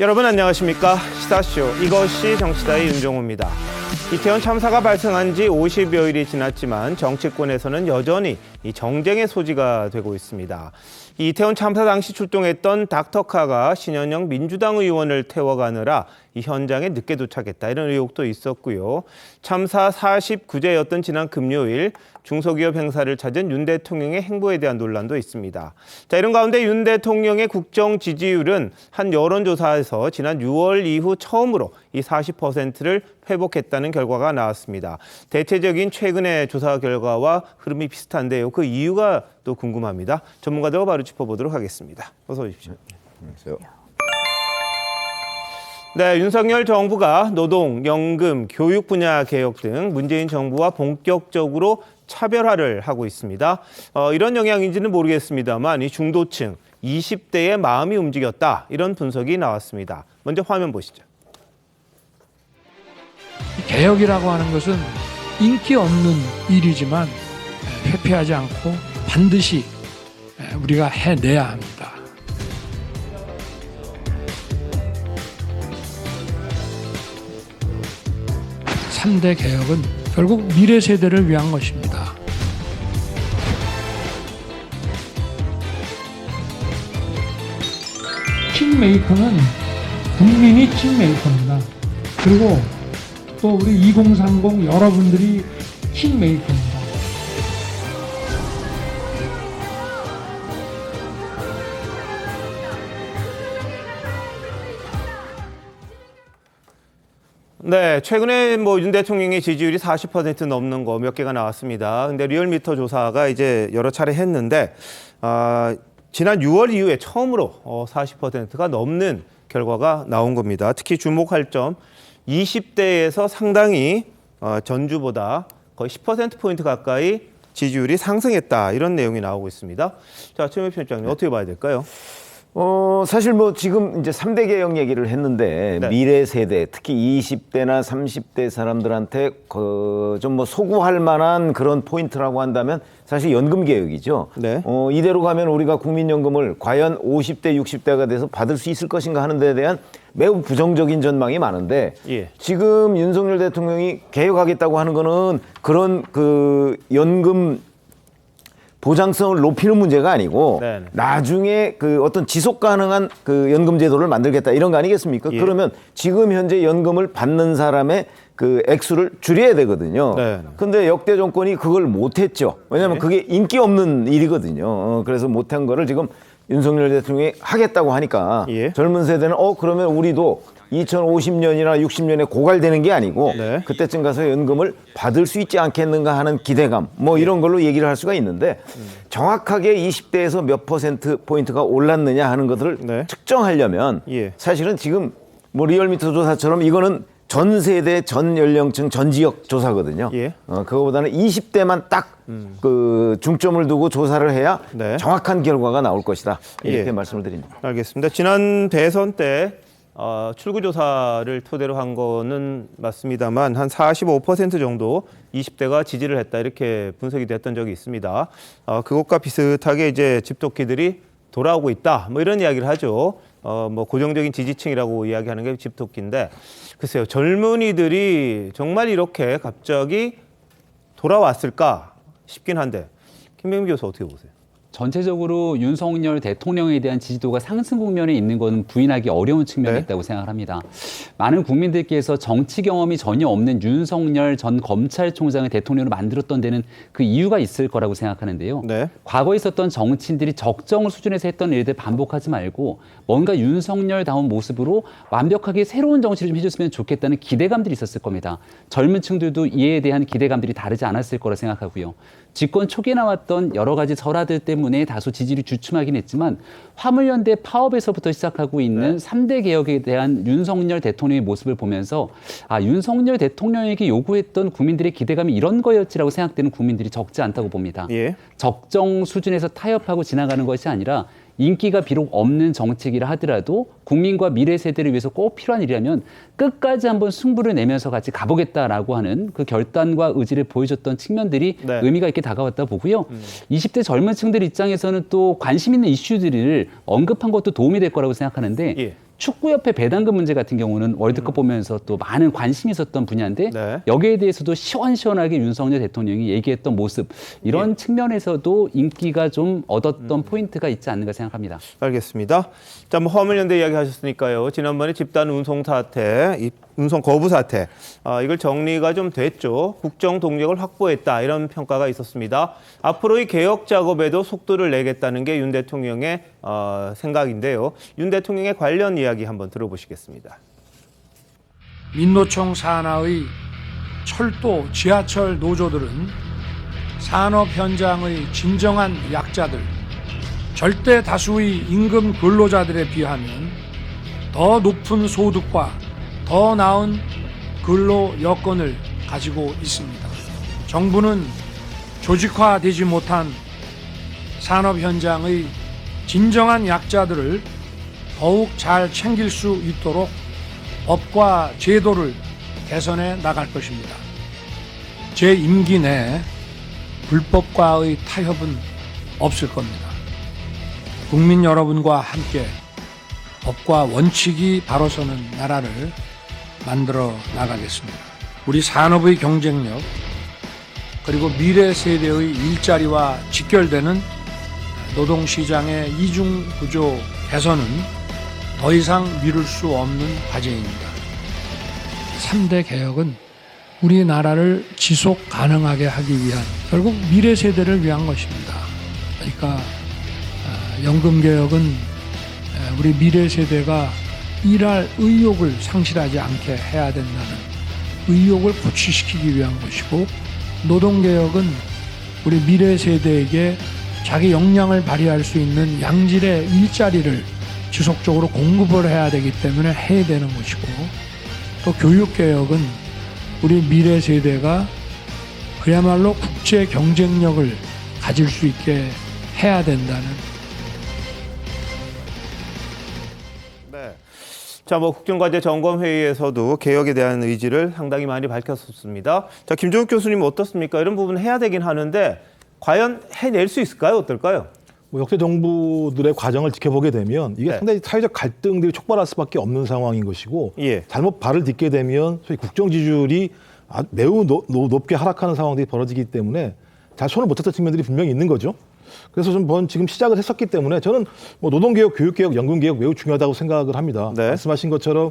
여러분 안녕하십니까? 시사쇼 이것이 정치다의 윤종호입니다. 이태원 참사가 발생한 지 50여일이 지났지만 정치권에서는 여전히 이 정쟁의 소지가 되고 있습니다. 이태원 참사 당시 출동했던 닥터카가 신현영 민주당 의원을 태워가느라 이 현장에 늦게 도착했다, 이런 의혹도 있었고요. 참사 49제였던 지난 금요일 중소기업 행사를 찾은 윤 대통령의 행보에 대한 논란도 있습니다. 자, 이런 가운데 윤 대통령의 국정 지지율은 한 여론조사에서 지난 6월 이후 처음으로 이 40%를 회복했다는 결과가 나왔습니다. 대체적인 최근의 조사 결과와 흐름이 비슷한데요. 그 이유가 또 궁금합니다. 전문가들과 바로 짚어보도록 하겠습니다. 어서 오십시오. 안녕하세요. 네, 윤석열 정부가 노동, 연금, 교육 분야 개혁 등 문재인 정부와 본격적으로 차별화를 하고 있습니다. 이런 영향인지는 모르겠습니다만 이 중도층, 20대의 마음이 움직였다, 이런 분석이 나왔습니다. 먼저 화면 보시죠. 개혁이라고 하는 것은 인기 없는 일이지만 회피하지 않고 반드시 우리가 해내야 합니다. 삼 대 개혁은 결국 미래 세대를 위한 것입니다. 킹메이커는 국민이 킹메이커입니다. 그리고 또 우리 2030 여러분들이 킹메이커입니다. 네, 최근에 윤 대통령의 지지율이 40% 넘는 거 몇 개가 나왔습니다. 근데 리얼미터 조사가 이제 여러 차례 했는데, 지난 6월 이후에 처음으로 40%가 넘는 결과가 나온 겁니다. 특히 주목할 점, 20대에서 상당히 전주보다 거의 10%포인트 가까이 지지율이 상승했다, 이런 내용이 나오고 있습니다. 자, 최민희 편집장님, 어떻게 봐야 될까요? 사실 지금 이제 3대 개혁 얘기를 했는데, 네. 미래 세대, 특히 20대나 30대 사람들한테 좀 소구할 만한 그런 포인트라고 한다면 사실 연금 개혁이죠. 네. 이대로 가면 우리가 국민연금을 과연 50대, 60대가 돼서 받을 수 있을 것인가 하는 데에 대한 매우 부정적인 전망이 많은데, 예. 지금 윤석열 대통령이 개혁하겠다고 하는 거는 그런 연금 보장성을 높이는 문제가 아니고, 네네. 나중에 어떤 지속 가능한 연금 제도를 만들겠다, 이런 거 아니겠습니까? 예. 그러면 지금 현재 연금을 받는 사람의 액수를 줄여야 되거든요. 네네. 근데 역대 정권이 그걸 못했죠. 왜냐하면 예. 그게 인기 없는 일이거든요. 그래서 못한 거를 지금 윤석열 대통령이 하겠다고 하니까, 예. 젊은 세대는 그러면 우리도 2050년이나 60년에 고갈되는 게 아니고, 네. 그때쯤 가서 연금을 받을 수 있지 않겠는가 하는 기대감, 이런 걸로 얘기를 할 수가 있는데, 정확하게 20대에서 몇 퍼센트 포인트가 올랐느냐 하는 것들을 네. 측정하려면, 예. 사실은 지금 리얼미터 조사처럼 이거는 전 세대, 전 연령층, 전 지역 조사거든요. 예. 그거보다는 20대만 딱 중점을 두고 조사를 해야 네. 정확한 결과가 나올 것이다, 이렇게 예. 말씀을 드립니다. 알겠습니다. 지난 대선 때 출구조사를 토대로 한 거는 맞습니다만 한 45% 정도 20대가 지지를 했다, 이렇게 분석이 됐던 적이 있습니다. 그것과 비슷하게 이제 집토끼들이 돌아오고 있다, 이런 이야기를 하죠. 고정적인 지지층이라고 이야기하는 게 집토끼인데, 글쎄요, 젊은이들이 정말 이렇게 갑자기 돌아왔을까 싶긴 한데, 김병민 교수 어떻게 보세요? 전체적으로 윤석열 대통령에 대한 지지도가 상승 국면에 있는 것은 부인하기 어려운 측면이 네. 있다고 생각을 합니다. 많은 국민들께서 정치 경험이 전혀 없는 윤석열 전 검찰총장을 대통령으로 만들었던 데는 그 이유가 있을 거라고 생각하는데요. 네. 과거에 있었던 정치인들이 적정 수준에서 했던 일들 반복하지 말고 뭔가 윤석열다운 모습으로 완벽하게 새로운 정치를 좀 해줬으면 좋겠다는 기대감들이 있었을 겁니다. 젊은 층들도 이에 대한 기대감들이 다르지 않았을 거라 생각하고요. 집권 초기에 나왔던 여러 가지 설화들 때문에 다소 지지율이 주춤하긴 했지만, 화물연대 파업에서부터 시작하고 있는 3대 개혁에 대한 윤석열 대통령의 모습을 보면서 윤석열 대통령에게 요구했던 국민들의 기대감이 이런 거였지라고 생각되는 국민들이 적지 않다고 봅니다. 예. 적정 수준에서 타협하고 지나가는 것이 아니라 인기가 비록 없는 정책이라 하더라도 국민과 미래 세대를 위해서 꼭 필요한 일이라면 끝까지 한번 승부를 내면서 같이 가보겠다라고 하는 그 결단과 의지를 보여줬던 측면들이 네. 의미가 있게 다가왔다 보고요. 20대 젊은 층들 입장에서는 또 관심 있는 이슈들을 언급한 것도 도움이 될 거라고 생각하는데 예. 축구협회 배당금 문제 같은 경우는 월드컵 보면서 또 많은 관심이 있었던 분야인데 네. 여기에 대해서도 시원시원하게 윤석열 대통령이 얘기했던 모습 이런 측면에서도 인기가 좀 얻었던 포인트가 있지 않는가 생각합니다. 알겠습니다. 자, 뭐 화물연대 이야기 하셨으니까요. 지난번에 집단 운송 사태, 이 운송 거부 사태, 이걸 정리가 좀 됐죠. 국정 동력을 확보했다 이런 평가가 있었습니다. 앞으로 이 개혁 작업에도 속도를 내겠다는 게 윤 대통령의 생각인데요. 윤 대통령의 관련 이야기 한번 들어보시겠습니다. 민노총 산하의 철도, 지하철 노조들은 산업 현장의 진정한 약자들, 절대 다수의 임금 근로자들에 비하면 더 높은 소득과 더 나은 근로 여건을 가지고 있습니다. 정부는 조직화되지 못한 산업 현장의 진정한 약자들을 더욱 잘 챙길 수 있도록 법과 제도를 개선해 나갈 것입니다. 제 임기 내에 불법과의 타협은 없을 겁니다. 국민 여러분과 함께 법과 원칙이 바로 서는 나라를 만들어 나가겠습니다. 우리 산업의 경쟁력 그리고 미래 세대의 일자리와 직결되는 노동시장의 이중 구조 개선은 더 이상 미룰 수 없는 과제입니다. 3대 개혁은 우리나라를 지속 가능하게 하기 위한 결국 미래 세대를 위한 것입니다. 그러니까 연금 개혁은 우리 미래 세대가 일할 의욕을 상실하지 않게 해야 된다는 의욕을 고취시키기 위한 것이고, 노동 개혁은 우리 미래 세대에게 자기 역량을 발휘할 수 있는 양질의 일자리를 지속적으로 공급을 해야 되기 때문에 해야 되는 것이고, 또 교육개혁은 우리 미래 세대가 그야말로 국제 경쟁력을 가질 수 있게 해야 된다는. 네. 자, 뭐 국정과제 점검회의에서도 개혁에 대한 의지를 상당히 많이 밝혔었습니다. 자, 김종욱 교수님 어떻습니까? 이런 부분 해야 되긴 하는데 과연 해낼 수 있을까요? 어떨까요? 뭐 역대 정부들의 과정을 지켜보게 되면 이게 네. 상당히 사회적 갈등들이 촉발할 수밖에 없는 상황인 것이고, 예. 잘못 발을 딛게 되면 소위 국정 지지율이 매우 높게 하락하는 상황들이 벌어지기 때문에 잘 손을 못 쳤던 측면들이 분명히 있는 거죠. 그래서 좀 지금 시작을 했었기 때문에 저는 뭐 노동개혁, 교육개혁, 연금개혁 매우 중요하다고 생각을 합니다. 네. 말씀하신 것처럼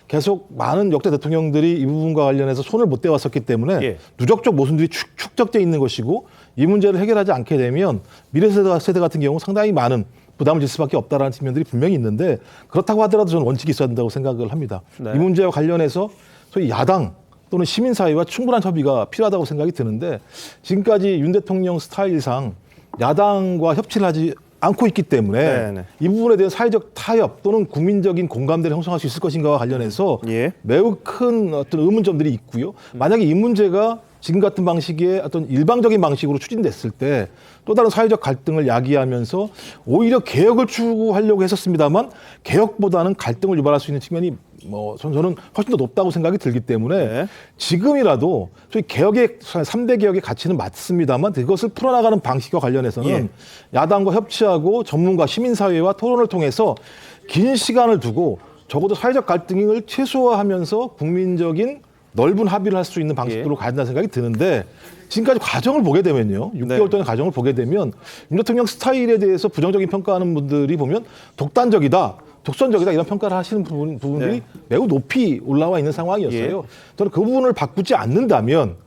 계속 많은 역대 대통령들이 이 부분과 관련해서 손을 못 대왔었기 때문에 예. 누적적 모순들이 축적돼 있는 것이고, 이 문제를 해결하지 않게 되면 미래 세대 같은 경우 상당히 많은 부담을 질 수밖에 없다라는 측면들이 분명히 있는데, 그렇다고 하더라도 저는 원칙이 있어야 된다고 생각을 합니다. 네. 이 문제와 관련해서 소위 야당 또는 시민사회와 충분한 협의가 필요하다고 생각이 드는데, 지금까지 윤 대통령 스타일상 야당과 협치를 하지 않고 있기 때문에 네네. 이 부분에 대한 사회적 타협 또는 국민적인 공감대를 형성할 수 있을 것인가와 관련해서 예. 매우 큰 어떤 의문점들이 있고요. 만약에 이 문제가 지금 같은 방식의 어떤 일방적인 방식으로 추진됐을 때 또 다른 사회적 갈등을 야기하면서 오히려 개혁을 추구하려고 했었습니다만, 개혁보다는 갈등을 유발할 수 있는 측면이 저는 훨씬 더 높다고 생각이 들기 때문에 네. 지금이라도 저희 개혁의 3대 개혁의 가치는 맞습니다만, 그것을 풀어나가는 방식과 관련해서는 예. 야당과 협치하고 전문가 시민사회와 토론을 통해서 긴 시간을 두고 적어도 사회적 갈등을 최소화하면서 국민적인 넓은 합의를 할 수 있는 방식으로 가야 된다는 생각이 드는데, 지금까지 과정을 보게 되면요, 6개월 동안의 과정을 보게 되면 윤 대통령 스타일에 대해서 부정적인 평가하는 분들이 보면 독단적이다, 독선적이다 이런 평가를 하시는 부분들이 네. 매우 높이 올라와 있는 상황이었어요. 예. 저는 그 부분을 바꾸지 않는다면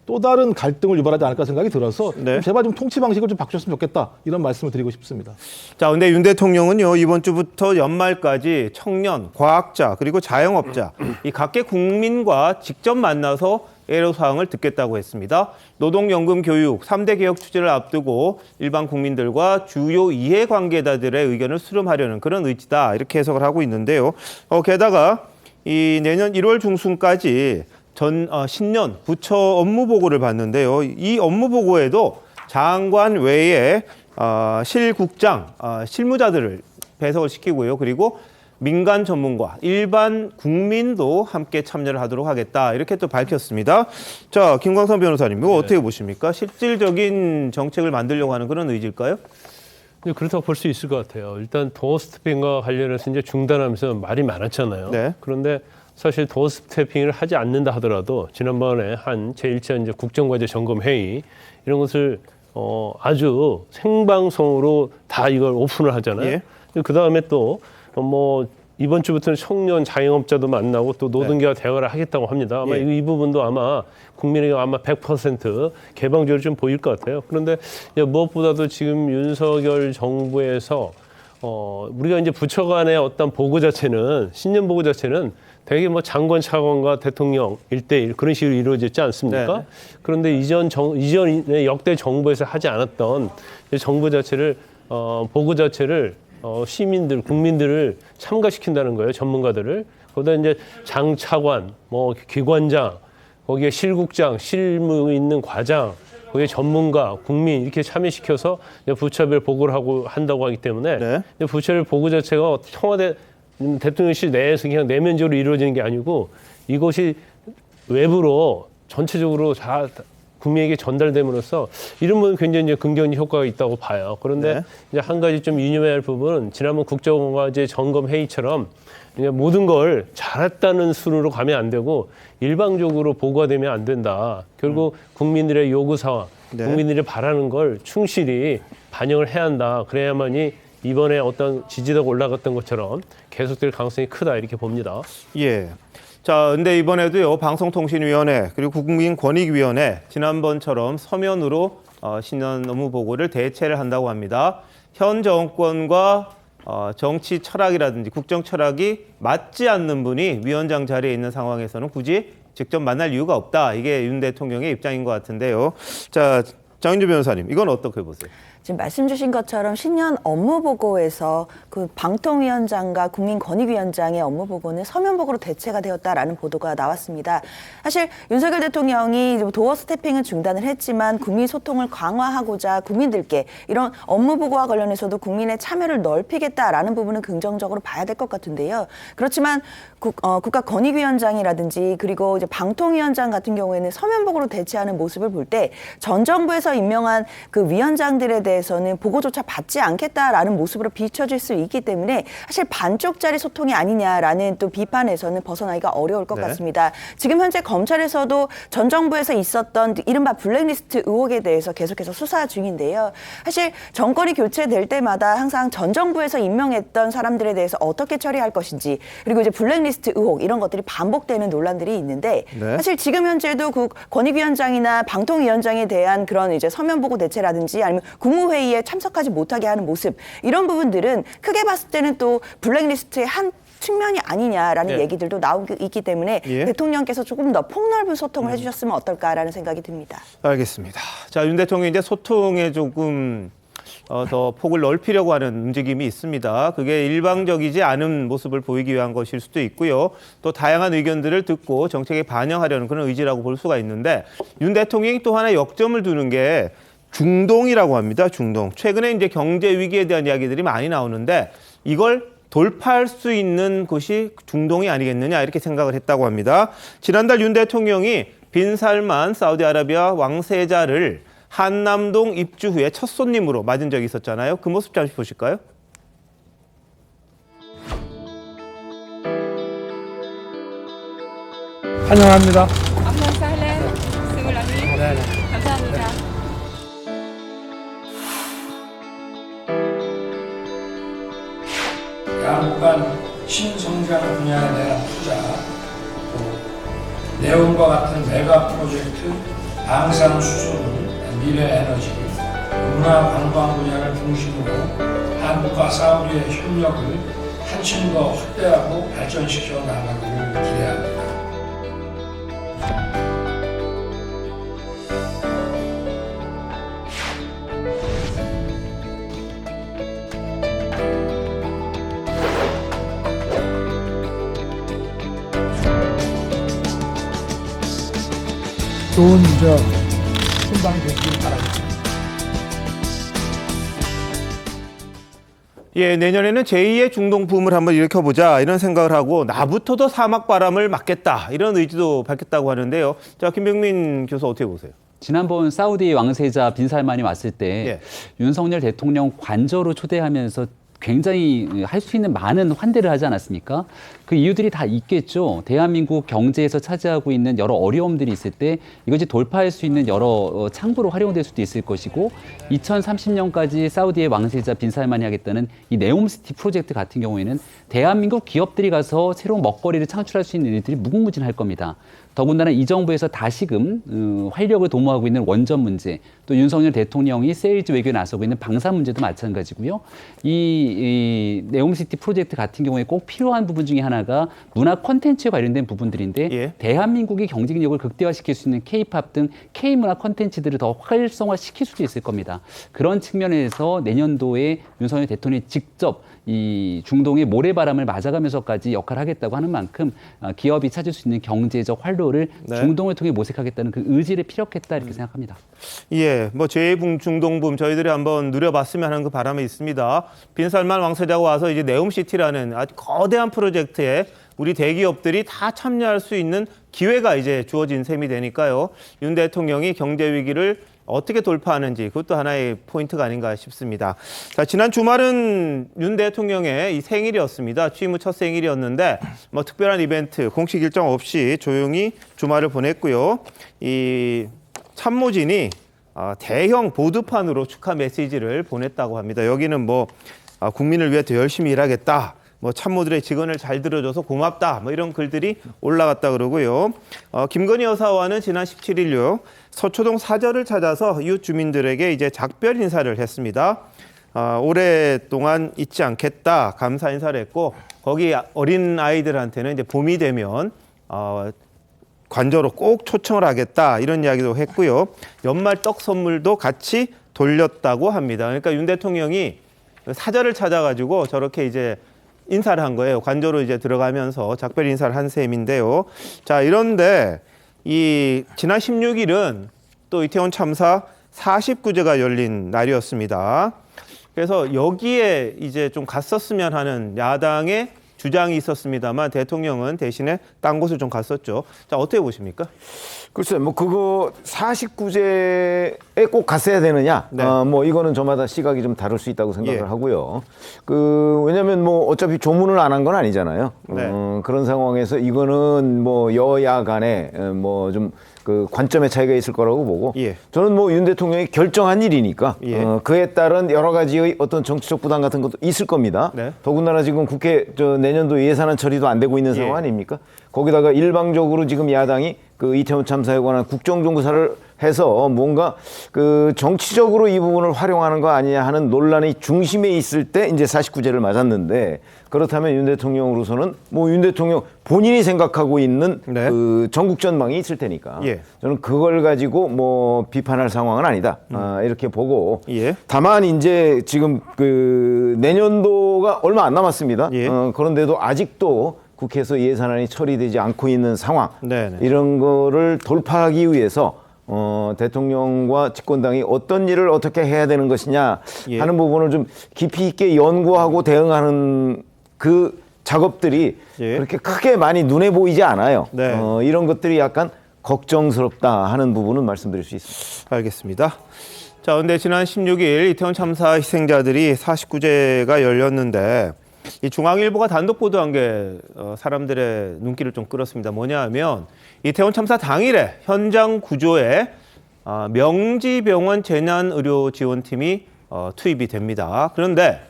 또 다른 갈등을 유발하지 않을까 생각이 들어서 네. 제발 좀 통치 방식을 좀 바꾸셨으면 좋겠다, 이런 말씀을 드리고 싶습니다. 자, 근데 윤 대통령은요, 이번 주부터 연말까지 청년, 과학자, 그리고 자영업자, 이 각계 국민과 직접 만나서 애로사항을 듣겠다고 했습니다. 노동연금 교육 3대 개혁 추진을 앞두고 일반 국민들과 주요 이해관계자들의 의견을 수렴하려는 그런 의지다, 이렇게 해석을 하고 있는데요. 게다가 이 내년 1월 중순까지 신년 부처 업무 보고를 봤는데요. 이 업무 보고에도 장관 외에 실국장, 실무자들을 배석을 시키고요. 그리고 민간 전문가, 일반 국민도 함께 참여를 하도록 하겠다, 이렇게 또 밝혔습니다. 자, 김광선 변호사님, 이거 어떻게 보십니까? 실질적인 정책을 만들려고 하는 그런 의지일까요? 그렇다고 볼 수 있을 것 같아요. 일단 도어 스태핑과 관련해서 이제 중단하면서 말이 많았잖아요. 네. 그런데 사실 도어 스태핑을 하지 않는다 하더라도 지난번에 한 제1차 이제 국정과제 점검 회의 이런 것을 아주 생방송으로 다 이걸 오픈을 하잖아요. 예. 그 다음에 또 뭐 이번 주부터는 청년 자영업자도 만나고 또 노동계와 대화를 하겠다고 합니다. 아마 예. 이 부분도 아마 국민에게 아마 100% 개방적으로 좀 보일 것 같아요. 그런데 무엇보다도 지금 윤석열 정부에서 우리가 이제 부처 간의 어떤 보고 자체는 신년 보고 자체는 되게 뭐 장관 차관과 대통령 1대1 그런 식으로 이루어졌지 않습니까? 네. 그런데 이전의 역대 정부에서 하지 않았던 정부 자체를 보고 자체를 시민들, 국민들을 참가시킨다는 거예요. 전문가들을. 거기다 이제 장차관, 뭐 기관장, 거기에 실국장, 실무 있는 과장, 거기에 전문가, 국민 이렇게 참여시켜서 부처별 보고를 한다고 하기 때문에 네. 부처별 보고 자체가 청와대 대통령실 내에서 그냥 내면적으로 이루어지는 게 아니고 이것이 외부로 전체적으로 다 국민에게 전달됨으로써 이런 부분 굉장히 이제 긍정적 효과가 있다고 봐요. 그런데 네. 이제 한 가지 좀 유념해야 할 부분은 지난번 국정과제 점검 회의처럼 그냥 모든 걸 잘했다는 순으로 가면 안 되고 일방적으로 보고가 되면 안 된다. 결국 국민들의 요구사항, 네. 국민들이 바라는 걸 충실히 반영을 해야 한다. 그래야만이 이번에 어떤 지지도가 올라갔던 것처럼 계속될 가능성이 크다 이렇게 봅니다. 예. 자, 근데 이번에도요, 방송통신위원회 그리고 국민권익위원회 지난번처럼 서면으로 신년 업무 보고를 대체를 한다고 합니다. 현 정권과 정치 철학이라든지 국정 철학이 맞지 않는 분이 위원장 자리에 있는 상황에서는 굳이 직접 만날 이유가 없다. 이게 윤 대통령의 입장인 것 같은데요. 자, 장윤주 변호사님, 이건 어떻게 보세요? 지금 말씀 주신 것처럼 신년 업무보고에서 그 방통위원장과 국민권익위원장의 업무보고는 서면보고로 대체가 되었다라는 보도가 나왔습니다. 사실 윤석열 대통령이 도어 스태핑은 중단을 했지만 국민 소통을 강화하고자 국민들께 이런 업무보고와 관련해서도 국민의 참여를 넓히겠다라는 부분은 긍정적으로 봐야 될 것 같은데요. 그렇지만 국가권익위원장이라든지 그리고 이제 방통위원장 같은 경우에는 서면보고로 대체하는 모습을 볼 때 전 정부에서 임명한 그 위원장들에 대해서는 보고조차 받지 않겠다라는 모습으로 비춰질 수 있기 때문에 사실 반쪽짜리 소통이 아니냐라는 또 비판에서는 벗어나기가 어려울 것 네. 같습니다. 지금 현재 검찰에서도 전 정부에서 있었던 이른바 블랙리스트 의혹에 대해서 계속해서 수사 중인데요. 사실 정권이 교체될 때마다 항상 전 정부에서 임명했던 사람들에 대해서 어떻게 처리할 것인지 그리고 이제 블랙리스트 의혹 이런 것들이 반복되는 논란들이 있는데 네. 사실 지금 현재도 그 권익위원장이나 방통위원장에 대한 그런 이제 서면 보고 대체라든지 아니면 국무회의에 참석하지 못하게 하는 모습 이런 부분들은 크게 봤을 때는 또 블랙리스트의 한 측면이 아니냐라는 예. 얘기들도 나오고 있기 때문에 예. 대통령께서 조금 더 폭넓은 소통을 해주셨으면 어떨까라는 생각이 듭니다. 알겠습니다. 자, 윤 대통령이 이제 소통에 조금 더 폭을 넓히려고 하는 움직임이 있습니다. 그게 일방적이지 않은 모습을 보이기 위한 것일 수도 있고요. 또 다양한 의견들을 듣고 정책에 반영하려는 그런 의지라고 볼 수가 있는데 윤 대통령이 또 하나 역점을 두는 게 중동이라고 합니다. 중동. 최근에 이제 경제 위기에 대한 이야기들이 많이 나오는데 이걸 돌파할 수 있는 곳이 중동이 아니겠느냐 이렇게 생각을 했다고 합니다. 지난달 윤 대통령이 빈 살만 사우디아라비아 왕세자를 한남동 입주 후에 첫 손님으로 맞은 적이 있었잖아요. 그 모습 잠시 보실까요? 환영합니다. أهلا وسهلا سمو الأمير 감사합니다. 양국 간 신성장 분야에 대한 투자, 또 네온과 같은 메가 프로젝트, 방산 수소 등 미래 에너지, 문화 관광 분야를 중심으로 한국과 사우디의 협력을 한층 더 확대하고 발전시켜 나가기를 기대합니다. 좋은 순방 되시길 바라겠습니다. 예, 내년에는 제2의 중동 붐을 한번 일으켜보자 이런 생각을 하고 나부터도 사막 바람을 막겠다 이런 의지도 밝혔다고 하는데요. 자, 김병민 교수 어떻게 보세요? 지난번 사우디 왕세자 빈살만이 왔을 때 예. 윤석열 대통령 관저로 초대하면서 굉장히 할 수 있는 많은 환대를 하지 않았습니까? 그 이유들이 다 있겠죠. 대한민국 경제에서 차지하고 있는 여러 어려움들이 있을 때 이것이 돌파할 수 있는 여러 창구로 활용될 수도 있을 것이고 2030년까지 사우디의 왕세자 빈살만이 하겠다는 이 네옴시티 프로젝트 같은 경우에는 대한민국 기업들이 가서 새로운 먹거리를 창출할 수 있는 일들이 무궁무진할 겁니다. 더군다나 이 정부에서 다시금 활력을 도모하고 있는 원전 문제, 또 윤석열 대통령이 세일즈 외교에 나서고 있는 방산 문제도 마찬가지고요. 이 네옴시티 프로젝트 같은 경우에 꼭 필요한 부분 중에 하나가 문화 콘텐츠에 관련된 부분들인데 예. 대한민국의 경쟁력을 극대화시킬 수 있는 K-팝 등 K-문화 콘텐츠들을 더 활성화시킬 수도 있을 겁니다. 그런 측면에서 내년도에 윤석열 대통령이 직접 이 중동의 모래바람을 맞아가면서까지 역할을 하겠다고 하는 만큼 기업이 찾을 수 있는 경제적 활로를 네. 중동을 통해 모색하겠다는 그 의지를 피력했다 이렇게 생각합니다. 예, 뭐 제2 중동붐 저희들이 한번 누려봤으면 하는 그 바람이 있습니다. 빈살만 왕세자가 와서 이제 네옴시티라는 아주 거대한 프로젝트에 우리 대기업들이 다 참여할 수 있는 기회가 이제 주어진 셈이 되니까요. 윤 대통령이 경제 위기를 어떻게 돌파하는지 그것도 하나의 포인트가 아닌가 싶습니다. 자, 지난 주말은 윤 대통령의 이 생일이었습니다. 취임 후 첫 생일이었는데 뭐 특별한 이벤트, 공식 일정 없이 조용히 주말을 보냈고요. 이 참모진이 대형 보드판으로 축하 메시지를 보냈다고 합니다. 여기는 뭐 국민을 위해 더 열심히 일하겠다. 뭐 참모들의 직언을 잘 들어줘서 고맙다. 뭐 이런 글들이 올라갔다 그러고요. 김건희 여사와는 지난 17일요. 서초동 사저를 찾아서 이웃 주민들에게 이제 작별 인사를 했습니다. 오랫동안 잊지 않겠다. 감사 인사를 했고 거기 어린 아이들한테는 이제 봄이 되면 관저로 꼭 초청을 하겠다. 이런 이야기도 했고요. 연말 떡 선물도 같이 돌렸다고 합니다. 그러니까 윤 대통령이 사저를 찾아가지고 저렇게 이제 인사를 한 거예요. 관저로 이제 들어가면서 작별 인사를 한 셈인데요. 자, 이런데 이 지난 16일은 또 이태원 참사 49제가 열린 날이었습니다. 그래서 여기에 이제 좀 갔었으면 하는 야당의 주장이 있었습니다만 대통령은 대신에 딴 곳을 좀 갔었죠. 자, 어떻게 보십니까? 글쎄, 뭐 그거 49제에 꼭 갔어야 되느냐? 네. 뭐 이거는 저마다 시각이 좀 다를 수 있다고 생각을 예. 하고요. 왜냐면 뭐 어차피 조문을 안 한 건 아니잖아요. 네. 그런 상황에서 이거는 뭐 여야 간에 뭐 좀 그 관점의 차이가 있을 거라고 보고 예. 저는 뭐 윤 대통령이 결정한 일이니까 예. 그에 따른 여러 가지의 어떤 정치적 부담 같은 것도 있을 겁니다. 네. 더군다나 지금 국회 내년도 예산안 처리도 안 되고 있는 예. 상황 아닙니까? 거기다가 일방적으로 지금 야당이 그 이태원 참사에 관한 국정조사를 해서 뭔가 그 정치적으로 이 부분을 활용하는 거 아니냐 하는 논란이 중심에 있을 때 이제 49제를 맞았는데 그렇다면 윤 대통령으로서는 뭐 윤 대통령 본인이 생각하고 있는 네. 그 전국 전망이 있을 테니까 예. 저는 그걸 가지고 뭐 비판할 상황은 아니다. 이렇게 보고 예. 다만 이제 지금 그 내년도가 얼마 안 남았습니다. 예. 그런데도 아직도 국회에서 예산안이 처리되지 않고 있는 상황 네네. 이런 거를 돌파하기 위해서 대통령과 집권당이 어떤 일을 어떻게 해야 되는 것이냐 예. 하는 부분을 좀 깊이 있게 연구하고 대응하는 그 작업들이 예. 그렇게 크게 많이 눈에 보이지 않아요. 네. 이런 것들이 약간 걱정스럽다 하는 부분은 말씀드릴 수 있습니다. 알겠습니다. 자, 근데 지난 16일 이태원 참사 희생자들이 49제가 열렸는데 이 중앙일보가 단독 보도한 게 사람들의 눈길을 좀 끌었습니다. 뭐냐 하면 이태원 참사 당일에 현장 구조에 명지병원 재난의료지원팀이 투입이 됩니다. 그런데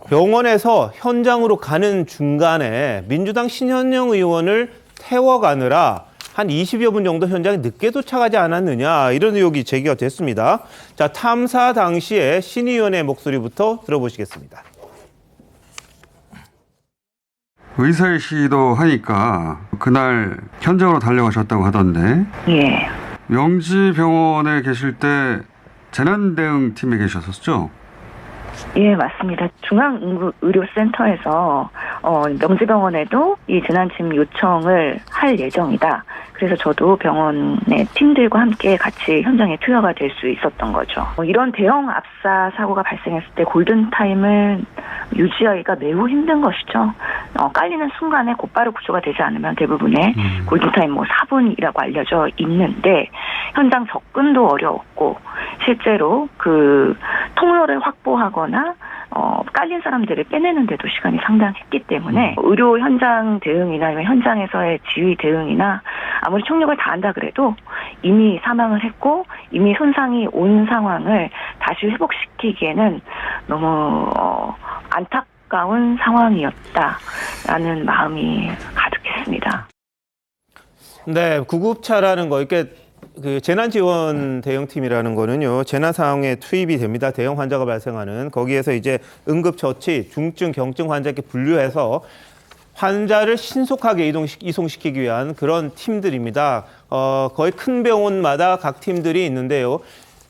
병원에서 현장으로 가는 중간에 민주당 신현영 의원을 태워가느라 한 20여 분 정도 현장에 늦게 도착하지 않았느냐 이런 의혹이 제기가 됐습니다. 자, 탐사 당시에 신 의원의 목소리부터 들어보시겠습니다. 의사이시기도 하니까 그날 현장으로 달려가셨다고 하던데 예. 명지병원에 계실 때 재난대응팀에 계셨었죠? 예, 맞습니다. 중앙응급의료센터에서 명지병원에도 이 재난팀 요청을 할 예정이다. 그래서 저도 병원의 팀들과 함께 같이 현장에 투여가 될 수 있었던 거죠. 이런 대형 압사 사고가 발생했을 때 골든타임을 유지하기가 매우 힘든 것이죠. 깔리는 순간에 곧바로 구조가 되지 않으면 대부분의 골든타임 4분이라고 알려져 있는데 현장 접근도 어려웠고 실제로 그 통로를 확보하거나 깔린 사람들을 빼내는데도 시간이 상당했기 때문에 의료 현장 대응이나 아니면 현장에서의 지휘 대응이나 아무리 총력을 다한다 그래도 이미 사망을 했고 이미 손상이 온 상황을 다시 회복시키기에는 너무 안타까운 상황이었다라는 마음이 가득했습니다. 네, 구급차라는 거 이렇게 그 재난지원 대응팀이라는 거는요, 재난 상황에 투입이 됩니다. 대형 환자가 발생하는 거기에서 이제 응급처치, 중증, 경증 환자께 분류해서 환자를 신속하게 이송시키기 위한 그런 팀들입니다. 거의 큰 병원마다 각 팀들이 있는데요.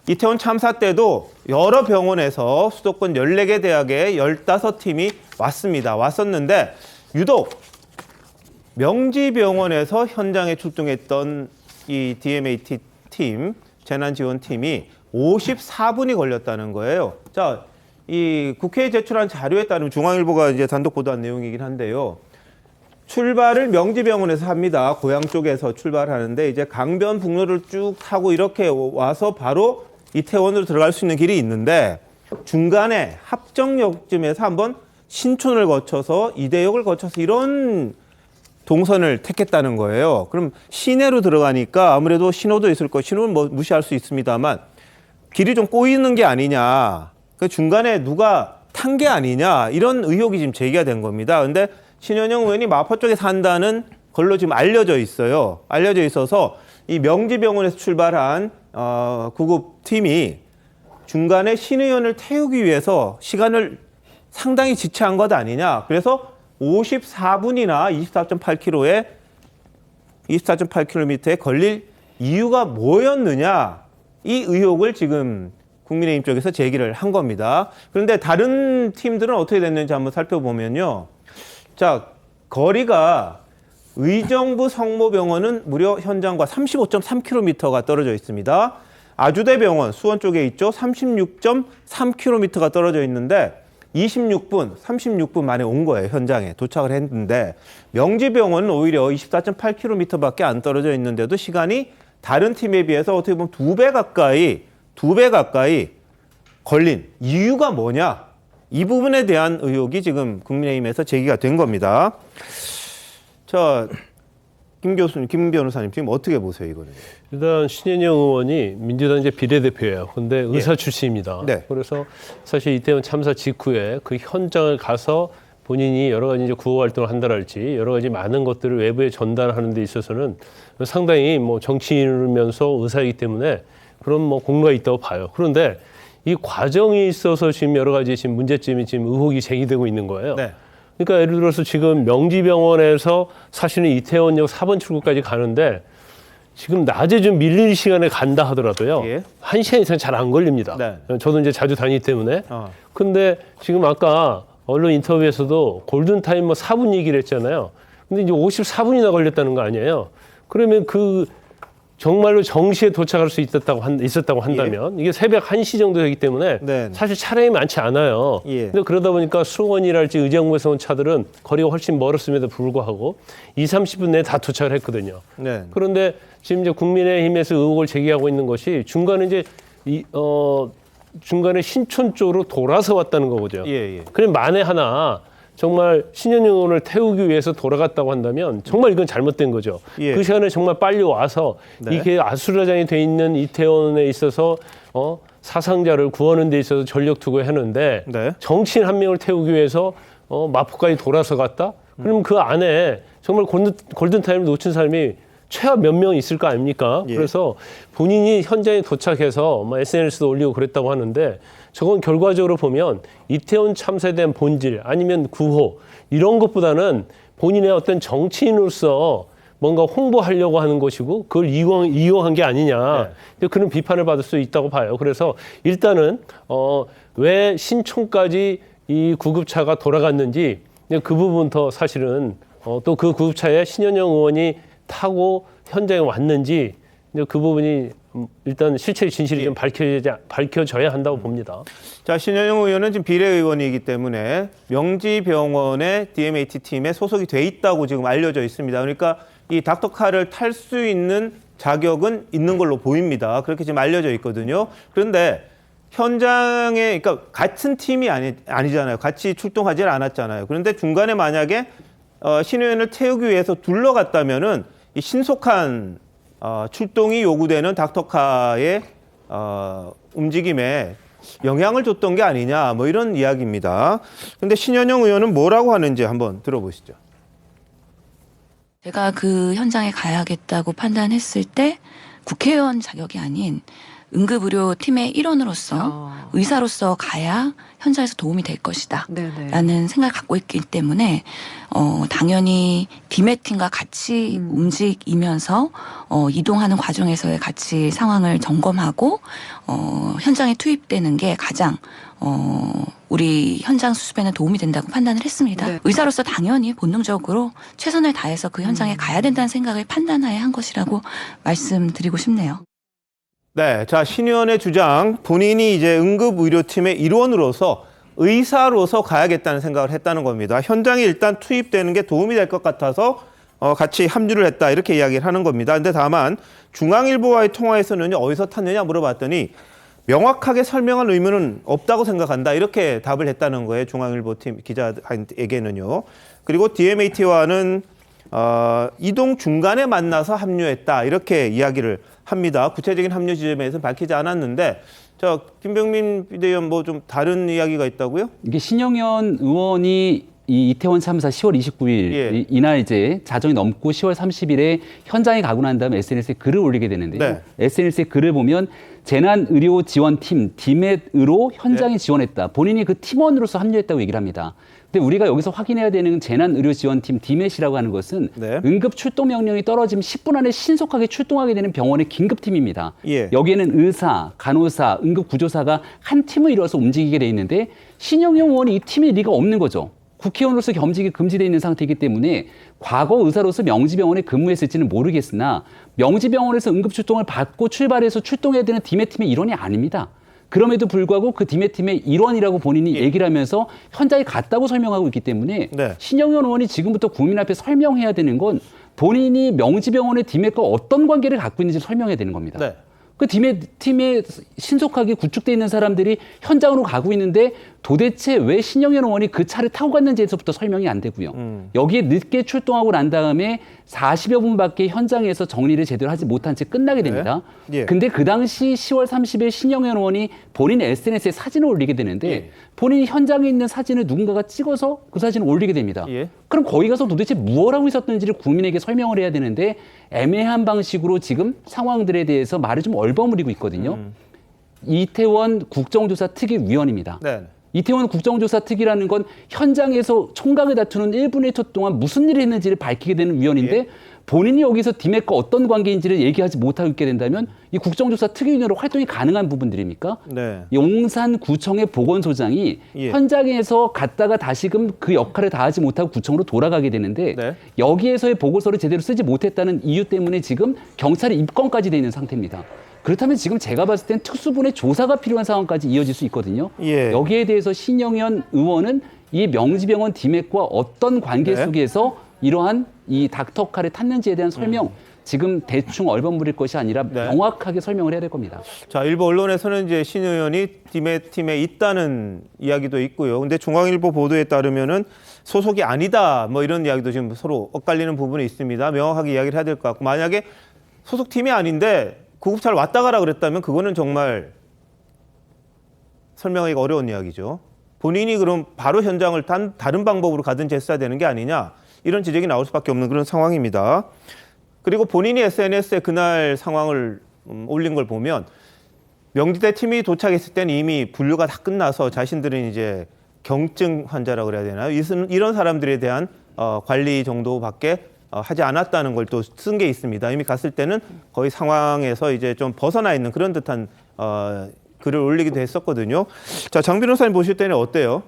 이태원 참사 때도 여러 병원에서 수도권 14개 대학에 15팀이 왔었는데 유독 명지병원에서 현장에 출동했던 이 DMAT 팀, 재난지원팀이 54분이 걸렸다는 거예요. 자, 이 국회에 제출한 자료에 따르면 중앙일보가 이제 단독 보도한 내용이긴 한데요. 출발을 명지병원에서 합니다. 고향 쪽에서 출발하는데 이제 강변북로를 쭉 타고 이렇게 와서 바로 이태원으로 들어갈 수 있는 길이 있는데 중간에 합정역쯤에서 한번 신촌을 거쳐서 이대역을 거쳐서 이런 동선을 택했다는 거예요. 그럼 시내로 들어가니까 아무래도 신호도 있을 거고 신호는 뭐 무시할 수 있습니다만 길이 좀 꼬이는 게 아니냐. 그 중간에 누가 탄 게 아니냐. 이런 의혹이 지금 제기가 된 겁니다. 근데 신현영 의원이 마포 쪽에 산다는 걸로 지금 알려져 있어요. 알려져 있어서 이 명지병원에서 출발한 구급팀이 중간에 신 의원을 태우기 위해서 시간을 상당히 지체한 것 아니냐. 그래서 54분이나 24.8km에 걸릴 이유가 뭐였느냐. 이 의혹을 지금 국민의힘 쪽에서 제기를 한 겁니다. 그런데 다른 팀들은 어떻게 됐는지 한번 살펴보면요. 자, 거리가 의정부 성모병원은 무려 현장과 35.3km가 떨어져 있습니다. 아주대병원 수원 쪽에 있죠. 36.3km가 떨어져 있는데 36분 만에 온 거예요. 현장에 도착을 했는데 명지병원은 오히려 24.8km밖에 안 떨어져 있는데도 시간이 다른 팀에 비해서 어떻게 보면 2배 가까이 걸린 이유가 뭐냐? 이 부분에 대한 의혹이 지금 국민의힘에서 제기가 된 겁니다. 자, 김 변호사님 지금 어떻게 보세요, 이거는? 일단 신현영 의원이 민주당 이제 비례대표예요. 근데 의사 출신입니다. 네. 그래서 사실 이태원 참사 직후에 그 현장을 가서 본인이 여러 가지 이제 구호 활동을 한다랄지 여러 가지 많은 것들을 외부에 전달하는 데 있어서는 상당히 뭐 정치인이면서 의사이기 때문에 그런 뭐 공로가 있다고 봐요. 그런데 이 과정이 있어서 지금 여러 가지 지금 문제점이 지금 의혹이 제기되고 있는 거예요. 네. 그러니까 예를 들어서 지금 명지병원에서 사실은 이태원역 4번 출구까지 가는데 지금 낮에 좀 밀릴 시간에 간다 하더라도요. 예. 1시간 이상 잘 안 걸립니다. 네. 저도 이제 자주 다니기 때문에. 근데 지금 아까 언론 인터뷰에서도 골든타임 4분 얘기를 했잖아요. 근데 이제 54분이나 걸렸다는 거 아니에요. 그러면 그 정말로 정시에 도착할 수 있었다고 한다면 이게 새벽 1시 정도 되기 때문에 사실 차량이 많지 않아요. 근데 그러다 보니까 수원이랄지 의정부에서 온 차들은 거리가 훨씬 멀었음에도 불구하고 20-30분 내에 다 도착을 했거든요. 그런데 지금 이제 국민의힘에서 의혹을 제기하고 있는 것이 중간에 이제 중간에 신촌 쪽으로 돌아서 왔다는 거죠. 그럼 만에 하나 정말 신현영 의원을 태우기 위해서 돌아갔다고 한다면 정말 이건 잘못된 거죠. 그 시간에 정말 빨리 와서 이게 아수라장이 돼 있는 이태원에 있어서 사상자를 구하는 데 있어서 전력 투구했는데 정치인 한 명을 태우기 위해서 마포까지 돌아서 갔다? 그럼 그 안에 정말 골든타임을 놓친 사람이 최하 몇 명 있을 거 아닙니까? 그래서 본인이 현장에 도착해서 SNS도 올리고 그랬다고 하는데 저건 결과적으로 보면 이태원 참사에 대한 본질 아니면 구호 이런 것보다는 본인의 어떤 정치인으로서 뭔가 홍보하려고 하는 것이고 그걸 이용한 게 아니냐. 그런 비판을 받을 수 있다고 봐요. 그래서 일단은 왜 신촌까지 이 구급차가 돌아갔는지 그 부분부터 사실은 또 그 구급차에 신현영 의원이 타고 현장에 왔는지 그 부분이 일단 실체의 진실이 좀 밝혀져야 한다고 봅니다. 자, 신현영 의원은 지금 비례의원이기 때문에 명지병원의 DMAT 팀에 소속이 돼 있다고 지금 알려져 있습니다. 그러니까 이 닥터카를 탈 수 있는 자격은 있는 걸로 보입니다. 그렇게 지금 알려져 있거든요. 그런데 현장에, 그러니까 같은 팀이 아니잖아요. 같이 출동하지 않았잖아요. 그런데 중간에 만약에 신 의원을 태우기 위해서 둘러갔다면은 이 신속한 출동이 요구되는 닥터카의 움직임에 영향을 줬던 게 아니냐, 뭐 이런 이야기입니다. 그런데 신현영 의원은 뭐라고 하는지 한번 들어보시죠. 제가 그 현장에 가야겠다고 판단했을 때 국회의원 자격이 아닌 응급의료팀의 일원으로서 의사로서 가야 현장에서 도움이 될 것이다 라는 생각을 갖고 있기 때문에 당연히 디메팀과 같이 움직이면서 이동하는 과정에서의 같이 상황을 점검하고 현장에 투입되는 게 가장 우리 현장 수습에는 도움이 된다고 판단을 했습니다. 의사로서 당연히 본능적으로 최선을 다해서 그 현장에 가야 된다는 생각을 판단하에 한 것이라고 말씀드리고 싶네요. 네, 자, 신 의원의 주장, 본인이 이제 응급의료팀의 일원으로서 의사로서 가야겠다는 생각을 했다는 겁니다. 현장에 일단 투입되는 게 도움이 될 것 같아서 같이 합류를 했다, 이렇게 이야기를 하는 겁니다. 근데 다만 중앙일보와의 통화에서는 어디서 탔느냐 물어봤더니 명확하게 설명할 의무는 없다고 생각한다, 이렇게 답을 했다는 거예요. 중앙일보 팀 기자에게는요. 그리고 DMAT와는 이동 중간에 만나서 합류했다, 이렇게 이야기를 합니다. 구체적인 합류 지점에서는 밝히지 않았는데, 자, 김병민 비대위원 뭐 좀 다른 이야기가 있다고요? 이게 신영현 의원이 이 이태원 참사 10월 29일 이날 이제 자정이 넘고 10월 30일에 현장에 가고 난 다음에 SNS에 글을 올리게 되는데요. SNS에 글을 보면 재난의료지원팀 디멧으로 현장에 지원했다. 본인이 그 팀원으로서 합류했다고 얘기를 합니다. 근데 우리가 여기서 확인해야 되는 재난의료지원팀 디멧이라고 하는 것은 응급 출동 명령이 떨어지면 10분 안에 신속하게 출동하게 되는 병원의 긴급팀입니다. 여기에는 의사, 간호사, 응급구조사가 한 팀을 이루어서 움직이게 돼 있는데 신영영 의원이 이 팀에 리가 없는 거죠. 국회의원으로서 겸직이 금지되어 있는 상태이기 때문에 과거 의사로서 명지병원에 근무했을지는 모르겠으나 명지병원에서 응급출동을 받고 출발해서 출동해야 되는 디메팀의 일원이 아닙니다. 그럼에도 불구하고 그 디메팀의 일원이라고 본인이 얘기를 하면서 현장에 갔다고 설명하고 있기 때문에 신영현 의원이 지금부터 국민 앞에 설명해야 되는 건 본인이 명지병원의 디메과 어떤 관계를 갖고 있는지 설명해야 되는 겁니다. 그 팀에 신속하게 구축되어 있는 사람들이 현장으로 가고 있는데 도대체 왜 신영현 의원이 그 차를 타고 갔는지에서부터 설명이 안 되고요. 여기에 늦게 출동하고 난 다음에 40여 분밖에 현장에서 정리를 제대로 하지 못한 채 끝나게 됩니다. 근데 그 당시 10월 30일 신영현 의원이 본인 SNS에 사진을 올리게 되는데 본인이 현장에 있는 사진을 누군가가 찍어서 그 사진을 올리게 됩니다. 그럼 거기 가서 도대체 무엇 하고 있었는지를 국민에게 설명을 해야 되는데 애매한 방식으로 지금 상황들에 대해서 말을 좀 얼버무리고 있거든요. 이태원 국정조사 특위위원입니다. 이태원 국정조사 특위라는 건 현장에서 총각을 다투는 1분의 1초 동안 무슨 일을 했는지를 밝히게 되는 위원인데 본인이 여기서 디맥과 어떤 관계인지를 얘기하지 못하고 있게 된다면 이 국정조사 특위위원으로 활동이 가능한 부분들입니까? 용산구청의 보건소장이 현장에서 갔다가 다시금 그 역할을 다하지 못하고 구청으로 돌아가게 되는데 여기에서의 보고서를 제대로 쓰지 못했다는 이유 때문에 지금 경찰에 입건까지 돼 있는 상태입니다. 그렇다면 지금 제가 봤을 땐 특수분의 조사가 필요한 상황까지 이어질 수 있거든요. 여기에 대해서 신영현 의원은 이 명지병원 디맥과 어떤 관계 속에서 이러한 이 닥터카를 탔는지에 대한 설명 지금 대충 얼버무릴 것이 아니라 명확하게 설명을 해야 될 겁니다. 자, 일부 언론에서는 이제 신 의원이 디맥팀에 있다는 이야기도 있고요. 근데 중앙일보 보도에 따르면은 소속이 아니다, 뭐 이런 이야기도 지금 서로 엇갈리는 부분이 있습니다. 명확하게 이야기를 해야 될 것 같고, 만약에 소속팀이 아닌데 구급차를 왔다 가라 그랬다면 그거는 정말 설명하기가 어려운 이야기죠. 본인이 그럼 바로 현장을 다른 방법으로 가든지 했어야 되는 게 아니냐, 이런 지적이 나올 수밖에 없는 그런 상황입니다. 그리고 본인이 SNS에 그날 상황을 올린 걸 보면 명지대 팀이 도착했을 때는 이미 분류가 다 끝나서 자신들은 이제 경증 환자라고 그래야 되나요? 이런 사람들에 대한 관리 정도밖에 하지 않았다는 걸 또 쓴 게 있습니다. 이미 갔을 때는 거의 상황에서 이제 좀 벗어나 있는 그런 듯한 글을 올리기도 했었거든요. 자, 장 변호사님 보실 때는 어때요?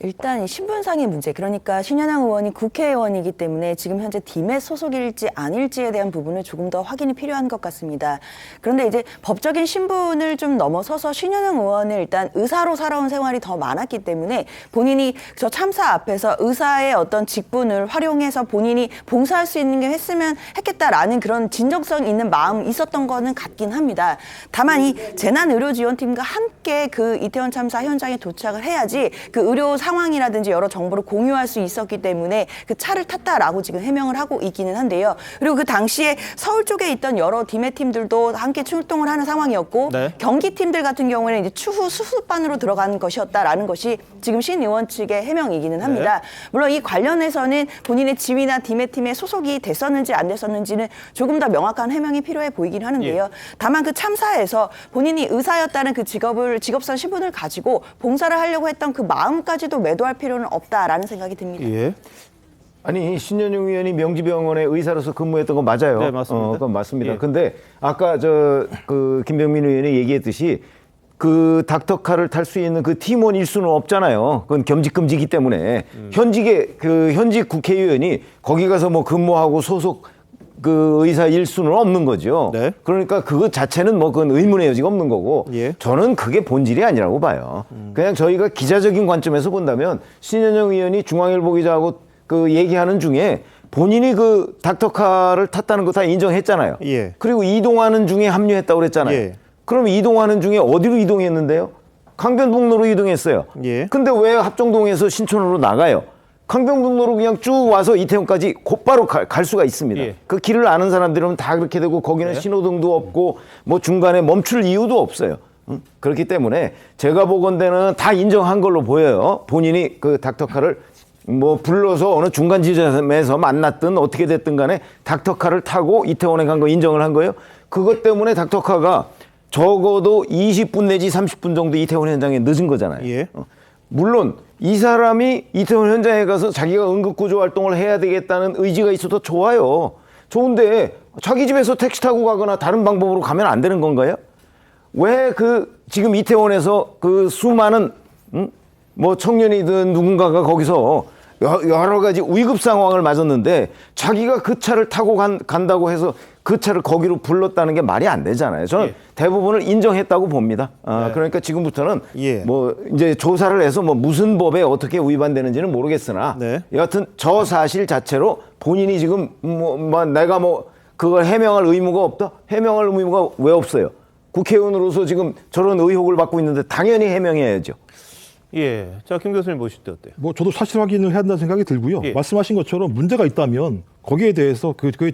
일단 이 신분상의 문제, 그러니까 신현영 의원이 국회의원이기 때문에 지금 현재 디맷 소속일지 아닐지에 대한 부분을 조금 더 확인이 필요한 것 같습니다. 그런데 이제 법적인 신분을 좀 넘어서서 신현영 의원은 일단 의사로 살아온 생활이 더 많았기 때문에 본인이 저 참사 앞에서 의사의 어떤 직분을 활용해서 본인이 봉사할 수 있는 게 했으면 했겠다라는 그런 진정성 있는 마음이 있었던 거는 같긴 합니다. 다만 이 재난의료지원팀과 함께 그 이태원 참사 현장에 도착을 해야지 그 의료 상황이라든지 여러 정보를 공유할 수 있었기 때문에 그 차를 탔다라고 지금 해명을 하고 있기는 한데요. 그리고 그 당시에 서울 쪽에 있던 여러 디메 팀들도 함께 출동을 하는 상황이었고 네. 경기 팀들 같은 경우에는 이제 추후 수습반으로 들어간 것이었다라는 것이 지금 신 의원 측의 해명이기는 합니다. 물론 이 관련해서는 본인의 지위나 디메 팀에 소속이 됐었는지 안 됐었는지는 조금 더 명확한 해명이 필요해 보이긴 하는데요. 다만 그 참사에서 본인이 의사였다는 그 직업선 신분을 가지고 봉사를 하려고 했던 그 마음까지도 매도할 필요는 없다라는 생각이 듭니다. 예. 아니 신현영 의원이 명지병원에 의사로서 근무했던 건 맞아요. 네, 맞습니다. 그건 맞습니다. 예. 근데 아까 그 김병민 의원이 얘기했듯이 그 닥터카를 탈 수 있는 그 팀원일 수는 없잖아요. 그건 겸직금지기 때문에 현직 국회의원이 거기 가서 뭐 근무하고 소속 그 의사일 수는 없는 거죠. 네. 그러니까 그거 자체는 뭐 그건 의문의 여지가 없는 거고 예. 저는 그게 본질이 아니라고 봐요. 그냥 저희가 기자적인 관점에서 본다면 신현영 의원이 중앙일보 기자하고 그 얘기하는 중에 본인이 그 닥터카를 탔다는 거 다 인정했잖아요. 예. 그리고 이동하는 중에 합류했다고 그랬잖아요. 예. 그럼 이동하는 중에 어디로 이동했는데요? 강변북로로 이동했어요. 예. 근데 왜 합정동에서 신촌으로 나가요? 강변북로로 그냥 쭉 와서 이태원까지 곧바로 갈 수가 있습니다. 예. 그 길을 아는 사람들은 다 그렇게 되고 거기는 신호등도 없고 뭐 중간에 멈출 이유도 없어요. 그렇기 때문에 제가 보건대는 다 인정한 걸로 보여요. 본인이 그 닥터카를 뭐 불러서 어느 중간 지점에서 만났든 어떻게 됐든 간에 닥터카를 타고 이태원에 간 거 인정을 한 거예요. 그것 때문에 닥터카가 적어도 20분 내지 30분 정도 이태원 현장에 늦은 거잖아요. 예. 물론 이 사람이 이태원 현장에 가서 자기가 응급구조 활동을 해야 되겠다는 의지가 있어도 좋아요. 좋은데 자기 집에서 택시 타고 가거나 다른 방법으로 가면 안 되는 건가요? 왜 지금 이태원에서 그 수많은 뭐 청년이든 누군가가 거기서 여러 가지 위급 상황을 맞았는데 자기가 그 차를 타고 간다고 해서 그 차를 거기로 불렀다는 게 말이 안 되잖아요. 저는 대부분을 인정했다고 봅니다. 그러니까 지금부터는 뭐 이제 조사를 해서 뭐 무슨 법에 어떻게 위반되는지는 모르겠으나 여하튼 저 사실 자체로 본인이 지금 뭐 내가 뭐 그걸 해명할 의무가 없다? 해명할 의무가 왜 없어요? 국회의원으로서 지금 저런 의혹을 받고 있는데 당연히 해명해야죠. 예. 자, 김 교수님 보실 때 어때요? 뭐 저도 사실 확인을 해야 한다는 생각이 들고요. 예. 말씀하신 것처럼 문제가 있다면 거기에 대해서 그에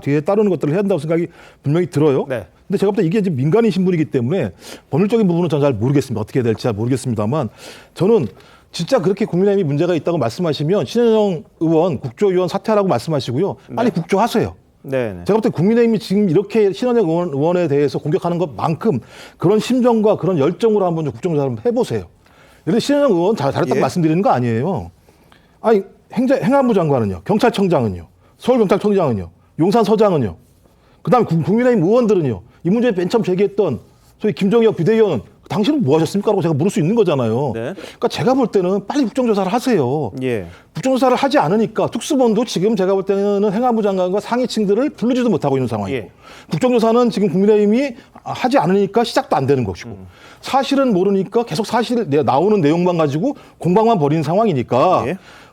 뒤에 따르는 것들을 해야 한다고 생각이 분명히 들어요. 네. 근데 제가 볼 때 이게 이제 민간인 신분이기 때문에 법률적인 부분은 저는 잘 모르겠습니다. 어떻게 될지 잘 모르겠습니다만 저는 진짜 그렇게 국민의힘이 문제가 있다고 말씀하시면 신현영 의원 국조위원 사퇴하라고 말씀하시고요. 빨리 국조하세요. 네. 제가 볼 때 국민의힘이 지금 이렇게 신현영 의원에 대해서 공격하는 것만큼 그런 심정과 그런 열정으로 한번 좀 국정조사를 한번 해보세요. 예를 들어 신현영 의원 잘했다고 말씀드리는 거 아니에요. 아니 행안부 장관은요, 경찰청장은요, 서울경찰청장은요, 용산서장은요, 그다음에 국민의힘 의원들은요, 이 문제 맨 처음 제기했던 소위 김종혁 비대위원은 당신은 뭐 하셨습니까? 라고 제가 물을 수 있는 거잖아요. 네. 그러니까 제가 볼 때는 빨리 국정조사를 하세요. 예. 국정조사를 하지 않으니까 특수본도 지금 제가 볼 때는 행안부 장관과 상위층들을 부르지도 못하고 있는 상황이고 예. 국정조사는 지금 국민의힘이 하지 않으니까 시작도 안 되는 것이고 사실은 모르니까 계속 사실 나오는 내용만 가지고 공방만 벌이는 상황이니까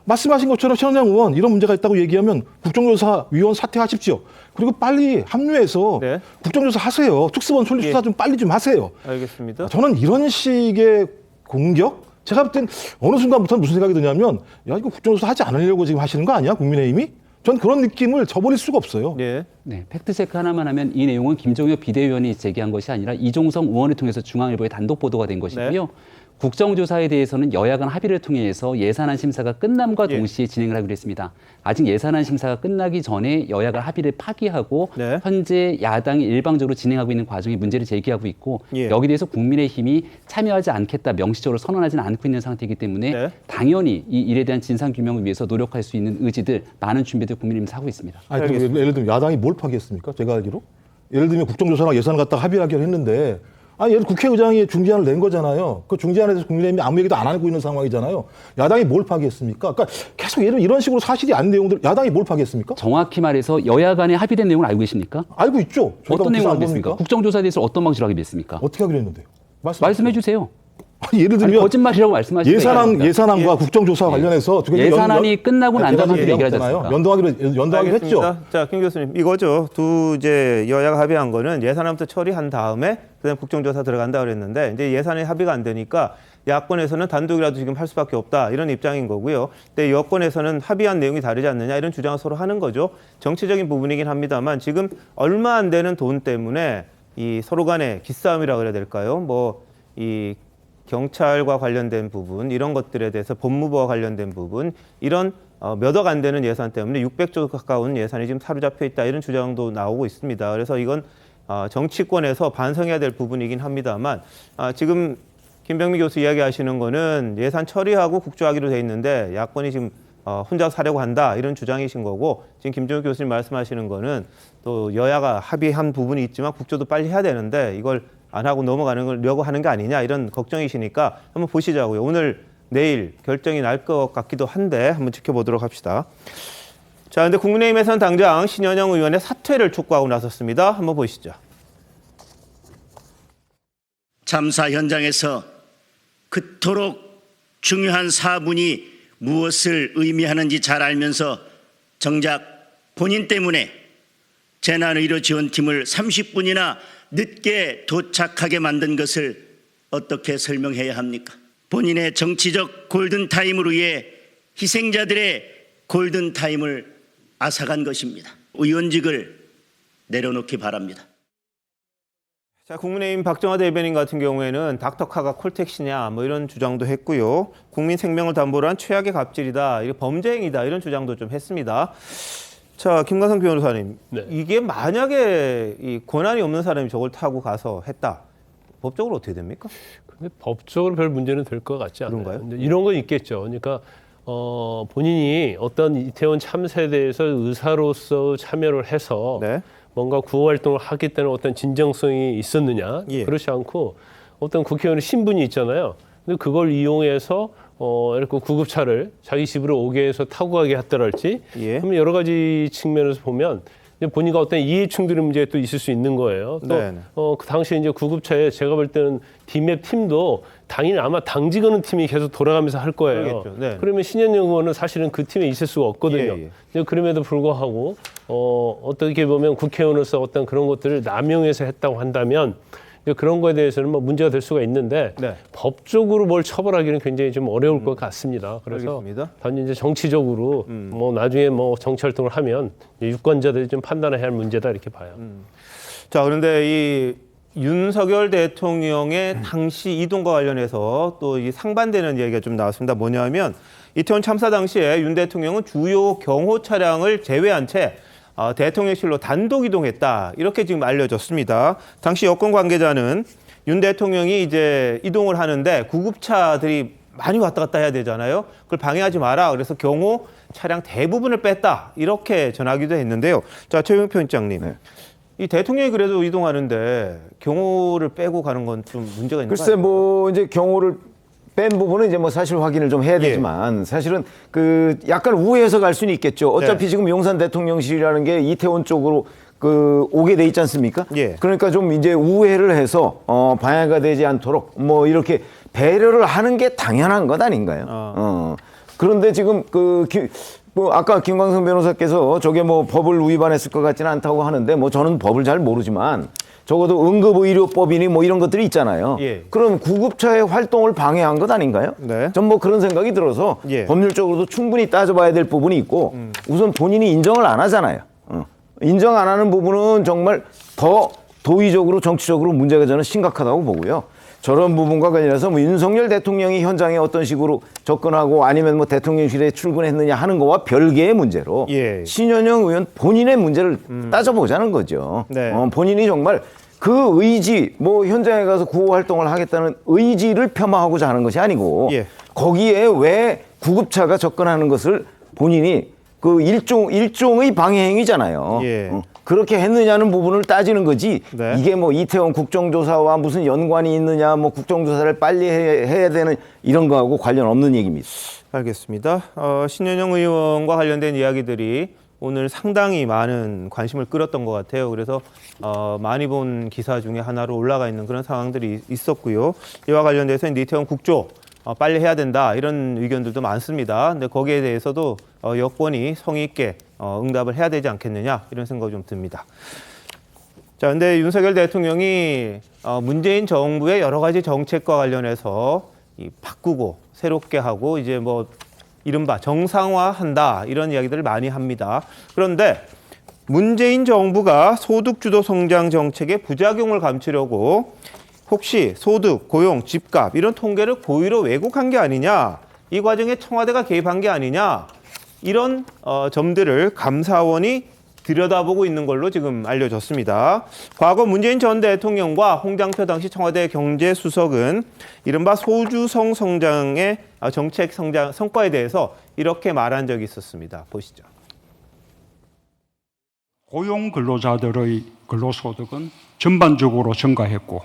말씀하신 것처럼 신현영 의원 이런 문제가 있다고 얘기하면 국정조사위원 사퇴하십시오. 그리고 빨리 합류해서 국정조사 하세요. 특수본 설립수사 좀 빨리 좀 하세요. 알겠습니다. 저는 이런 식의 공격? 제가 볼 땐 어느 순간부터는 무슨 생각이 드냐면 야 이거 국정조사 하지 않으려고 지금 하시는 거 아니야? 국민의힘이? 전 그런 느낌을 저버릴 수가 없어요. 네. 네, 팩트체크 하나만 하면 이 내용은 김종혁 비대위원이 제기한 것이 아니라 이종성 의원을 통해서 중앙일보에 단독 보도가 된 것이고요. 국정조사에 대해서는 여야 간 합의를 통해서 예산안 심사가 끝남과 동시에 진행을 하기로 했습니다. 아직 예산안 심사가 끝나기 전에 여야 간 합의를 파기하고 네. 현재 야당이 일방적으로 진행하고 있는 과정에 문제를 제기하고 있고 예. 여기에 대해서 국민의힘이 참여하지 않겠다 명시적으로 선언하지는 않고 있는 상태이기 때문에 네. 당연히 이 일에 대한 진상규명을 위해서 노력할 수 있는 의지들 많은 준비들 국민의힘이 하고 있습니다. 아니, 예를 들면 야당이 뭘 파기했습니까? 제가 알기로 예를 들면 국정조사랑 예산을 갖다 합의하기로 했는데 아니 예를 국회의장이 중재안을 낸 거잖아요. 그 중재안에서 국민의힘이 아무 얘기도 안 하고 있는 상황이잖아요. 야당이 뭘 파기했습니까? 그러니까 계속 이런 식으로 사실이 아닌 내용들 야당이 뭘 파기했습니까? 정확히 말해서 여야 간에 합의된 내용을 알고 계십니까? 알고 있죠. 어떤 내용을 안 알겠습니까? 봅니까? 국정조사에 대해서 어떤 방식으로 하기로 했습니까? 어떻게 하기로 했는데요? 말씀해 주세요. 아니, 예를 아니, 들면 거짓말이라고 말씀하시면 예산안과 국정조사 관련해서 두 개 예산안이 끝나고 난 다음에 얘기를 하지 했잖아요. 않습니까? 연동하기로 했죠. 알겠습니다. 자, 김 교수님, 이거죠. 이제 여야가 합의한 거는 예산안부터 처리한 다음에 그다음 국정조사 들어간다 그랬는데 이제 예산이 합의가 안 되니까 야권에서는 단독이라도 지금 할 수밖에 없다 이런 입장인 거고요. 근데 여권에서는 합의한 내용이 다르지 않느냐 이런 주장을 서로 하는 거죠. 정치적인 부분이긴 합니다만 지금 얼마 안 되는 돈 때문에 이 서로 간의 기싸움이라 그래야 될까요? 이 경찰과 관련된 부분 이런 것들에 대해서 법무부와 관련된 부분 이런 몇 억 안 되는 예산 때문에 600조 가까운 예산이 지금 사로잡혀 있다 이런 주장도 나오고 있습니다. 그래서 이건 정치권에서 반성해야 될 부분이긴 합니다만 지금 김병미 교수 이야기하시는 거는 예산 처리하고 국조하기로 돼 있는데 야권이 지금 혼자 사려고 한다 이런 주장이신 거고 지금 김종욱 교수님 말씀하시는 거는 또 여야가 합의한 부분이 있지만 국조도 빨리 해야 되는데 이걸 안 하고 넘어가려고 하는 게 아니냐 이런 걱정이시니까 한번 보시자고요. 오늘 내일 결정이 날 것 같기도 한데 한번 지켜보도록 합시다. 자, 근데 국민의힘에서는 당장 신현영 의원의 사퇴를 촉구하고 나섰습니다. 한번 보시죠. 참사 현장에서 그토록 중요한 사분이 무엇을 의미하는지 잘 알면서 정작 본인 때문에 재난의료지원팀을 30분이나 늦게 도착하게 만든 것을 어떻게 설명해야 합니까? 본인의 정치적 골든타임을 위해 희생자들의 골든타임을 앗아간 것입니다. 의원직을 내려놓기 바랍니다. 자, 국민의힘 박정화 대변인 같은 경우에는 닥터카가 콜택시냐 뭐 이런 주장도 했고요. 국민 생명을 담보로 한 최악의 갑질이다, 이게 범죄 행위다 이런 주장도 좀 했습니다. 자, 김관성 변호사님, 네. 이게 만약에 이 권한이 없는 사람이 저걸 타고 가서 했다, 법적으로 어떻게 됩니까? 근데 법적으로 별 문제는 될 것 같지 않아요. 그런가요? 이런 건 있겠죠. 그러니까 본인이 어떤 이태원 참사에 대해서 의사로서 참여를 해서 네. 뭔가 구호 활동을 하겠다는 어떤 진정성이 있었느냐? 예. 그렇지 않고 어떤 국회의원의 신분이 있잖아요. 근데 그걸 이용해서 이렇게 구급차를 자기 집으로 오게 해서 타고 가게 했더랄지. 예. 그러면 여러 가지 측면에서 보면 본인과 어떤 이해충돌의 문제가 또 있을 수 있는 거예요. 네네. 또 그 당시에 이제 구급차에 제가 볼 때는 DMAP 팀도 당일 아마 당직하는 팀이 계속 돌아가면서 할 거예요. 그러겠죠. 네. 그러면 신현영 의원은 사실은 그 팀에 있을 수가 없거든요. 예, 예. 근데 그럼에도 불구하고 어떻게 보면 국회의원으로서 어떤 그런 것들을 남용해서 했다고 한다면 이제 그런 거에 대해서는 뭐 문제가 될 수가 있는데 네. 법적으로 뭘 처벌하기는 굉장히 좀 어려울 것 같습니다. 그래서 알겠습니다. 단지 이제 정치적으로 뭐 나중에 뭐 정치 활동을 하면 유권자들이 좀 판단해야 할 문제다 이렇게 봐요. 자, 그런데 이 윤석열 대통령의 당시 이동과 관련해서 또 이 상반되는 얘기가 좀 나왔습니다. 뭐냐면 이태원 참사 당시에 윤 대통령은 주요 경호 차량을 제외한 채 대통령실로 단독 이동했다, 이렇게 지금 알려졌습니다. 당시 여권 관계자는 윤 대통령이 이제 이동을 하는데 구급차들이 많이 왔다 갔다 해야 되잖아요. 그걸 방해하지 마라, 그래서 경호 차량 대부분을 뺐다, 이렇게 전하기도 했는데요. 자, 최영표 편장님. 네. 이 대통령이 그래도 이동하는데 경호를 빼고 가는 건 좀 문제가 있는 거 글쎄, 아닙니까? 뭐 이제 경호를 뺀 부분은 이제 뭐 사실 확인을 좀 해야 되지만 사실은 그 약간 우회해서 갈 수는 있겠죠. 어차피 네. 지금 용산 대통령실이라는 게 이태원 쪽으로 그 오게 돼 있지 않습니까? 예. 그러니까 좀 이제 우회를 해서 방해가 되지 않도록 뭐 이렇게 배려를 하는 게 당연한 것 아닌가요? 그런데 지금 뭐 아까 김광성 변호사께서 저게 뭐 법을 위반했을 것 같지는 않다고 하는데 뭐 저는 법을 잘 모르지만 적어도 응급의료법이니 뭐 이런 것들이 있잖아요. 예. 그럼 구급차의 활동을 방해한 것 아닌가요? 네. 전 뭐 그런 생각이 들어서 예. 법률적으로도 충분히 따져봐야 될 부분이 있고 우선 본인이 인정을 안 하잖아요. 인정 안 하는 부분은 정말 더 도의적으로 정치적으로 문제가 저는 심각하다고 보고요. 저런 부분과 관련해서 뭐 윤석열 대통령이 현장에 어떤 식으로 접근하고 아니면 뭐 대통령실에 출근했느냐 하는 거와 별개의 문제로 예. 신현영 의원 본인의 문제를 따져보자는 거죠. 네. 본인이 정말 그 의지, 뭐 현장에 가서 구호 활동을 하겠다는 의지를 폄하하고자 하는 것이 아니고 예. 거기에 왜 구급차가 접근하는 것을 본인이 그 일종의 방해 행위잖아요. 예. 그렇게 했느냐는 부분을 따지는 거지. 네. 이게 뭐 이태원 국정조사와 무슨 연관이 있느냐, 뭐 국정조사를 빨리 해야 되는 이런 거하고 관련 없는 얘기입니다. 알겠습니다. 신현영 의원과 관련된 이야기들이 오늘 상당히 많은 관심을 끌었던 것 같아요. 그래서 많이 본 기사 중에 하나로 올라가 있는 그런 상황들이 있었고요. 이와 관련돼서 이태원 국조 빨리 해야 된다 이런 의견들도 많습니다. 근데 거기에 대해서도 여권이 성의 있게 응답을 해야 되지 않겠느냐 이런 생각이 좀 듭니다. 자, 근데 윤석열 대통령이 문재인 정부의 여러 가지 정책과 관련해서 바꾸고 새롭게 하고 이제 뭐 이른바 정상화한다 이런 이야기들을 많이 합니다. 그런데 문재인 정부가 소득주도 성장 정책의 부작용을 감추려고 혹시 소득, 고용, 집값 이런 통계를 고의로 왜곡한 게 아니냐, 이 과정에 청와대가 개입한 게 아니냐 이런 점들을 감사원이 들여다보고 있는 걸로 지금 알려졌습니다. 과거 문재인 전 대통령과 홍장표 당시 청와대 경제수석은 이른바 소주성 성장의 정책 성장 성과에 대해서 이렇게 말한 적이 있었습니다. 보시죠. 고용 근로자들의 근로소득은 전반적으로 증가했고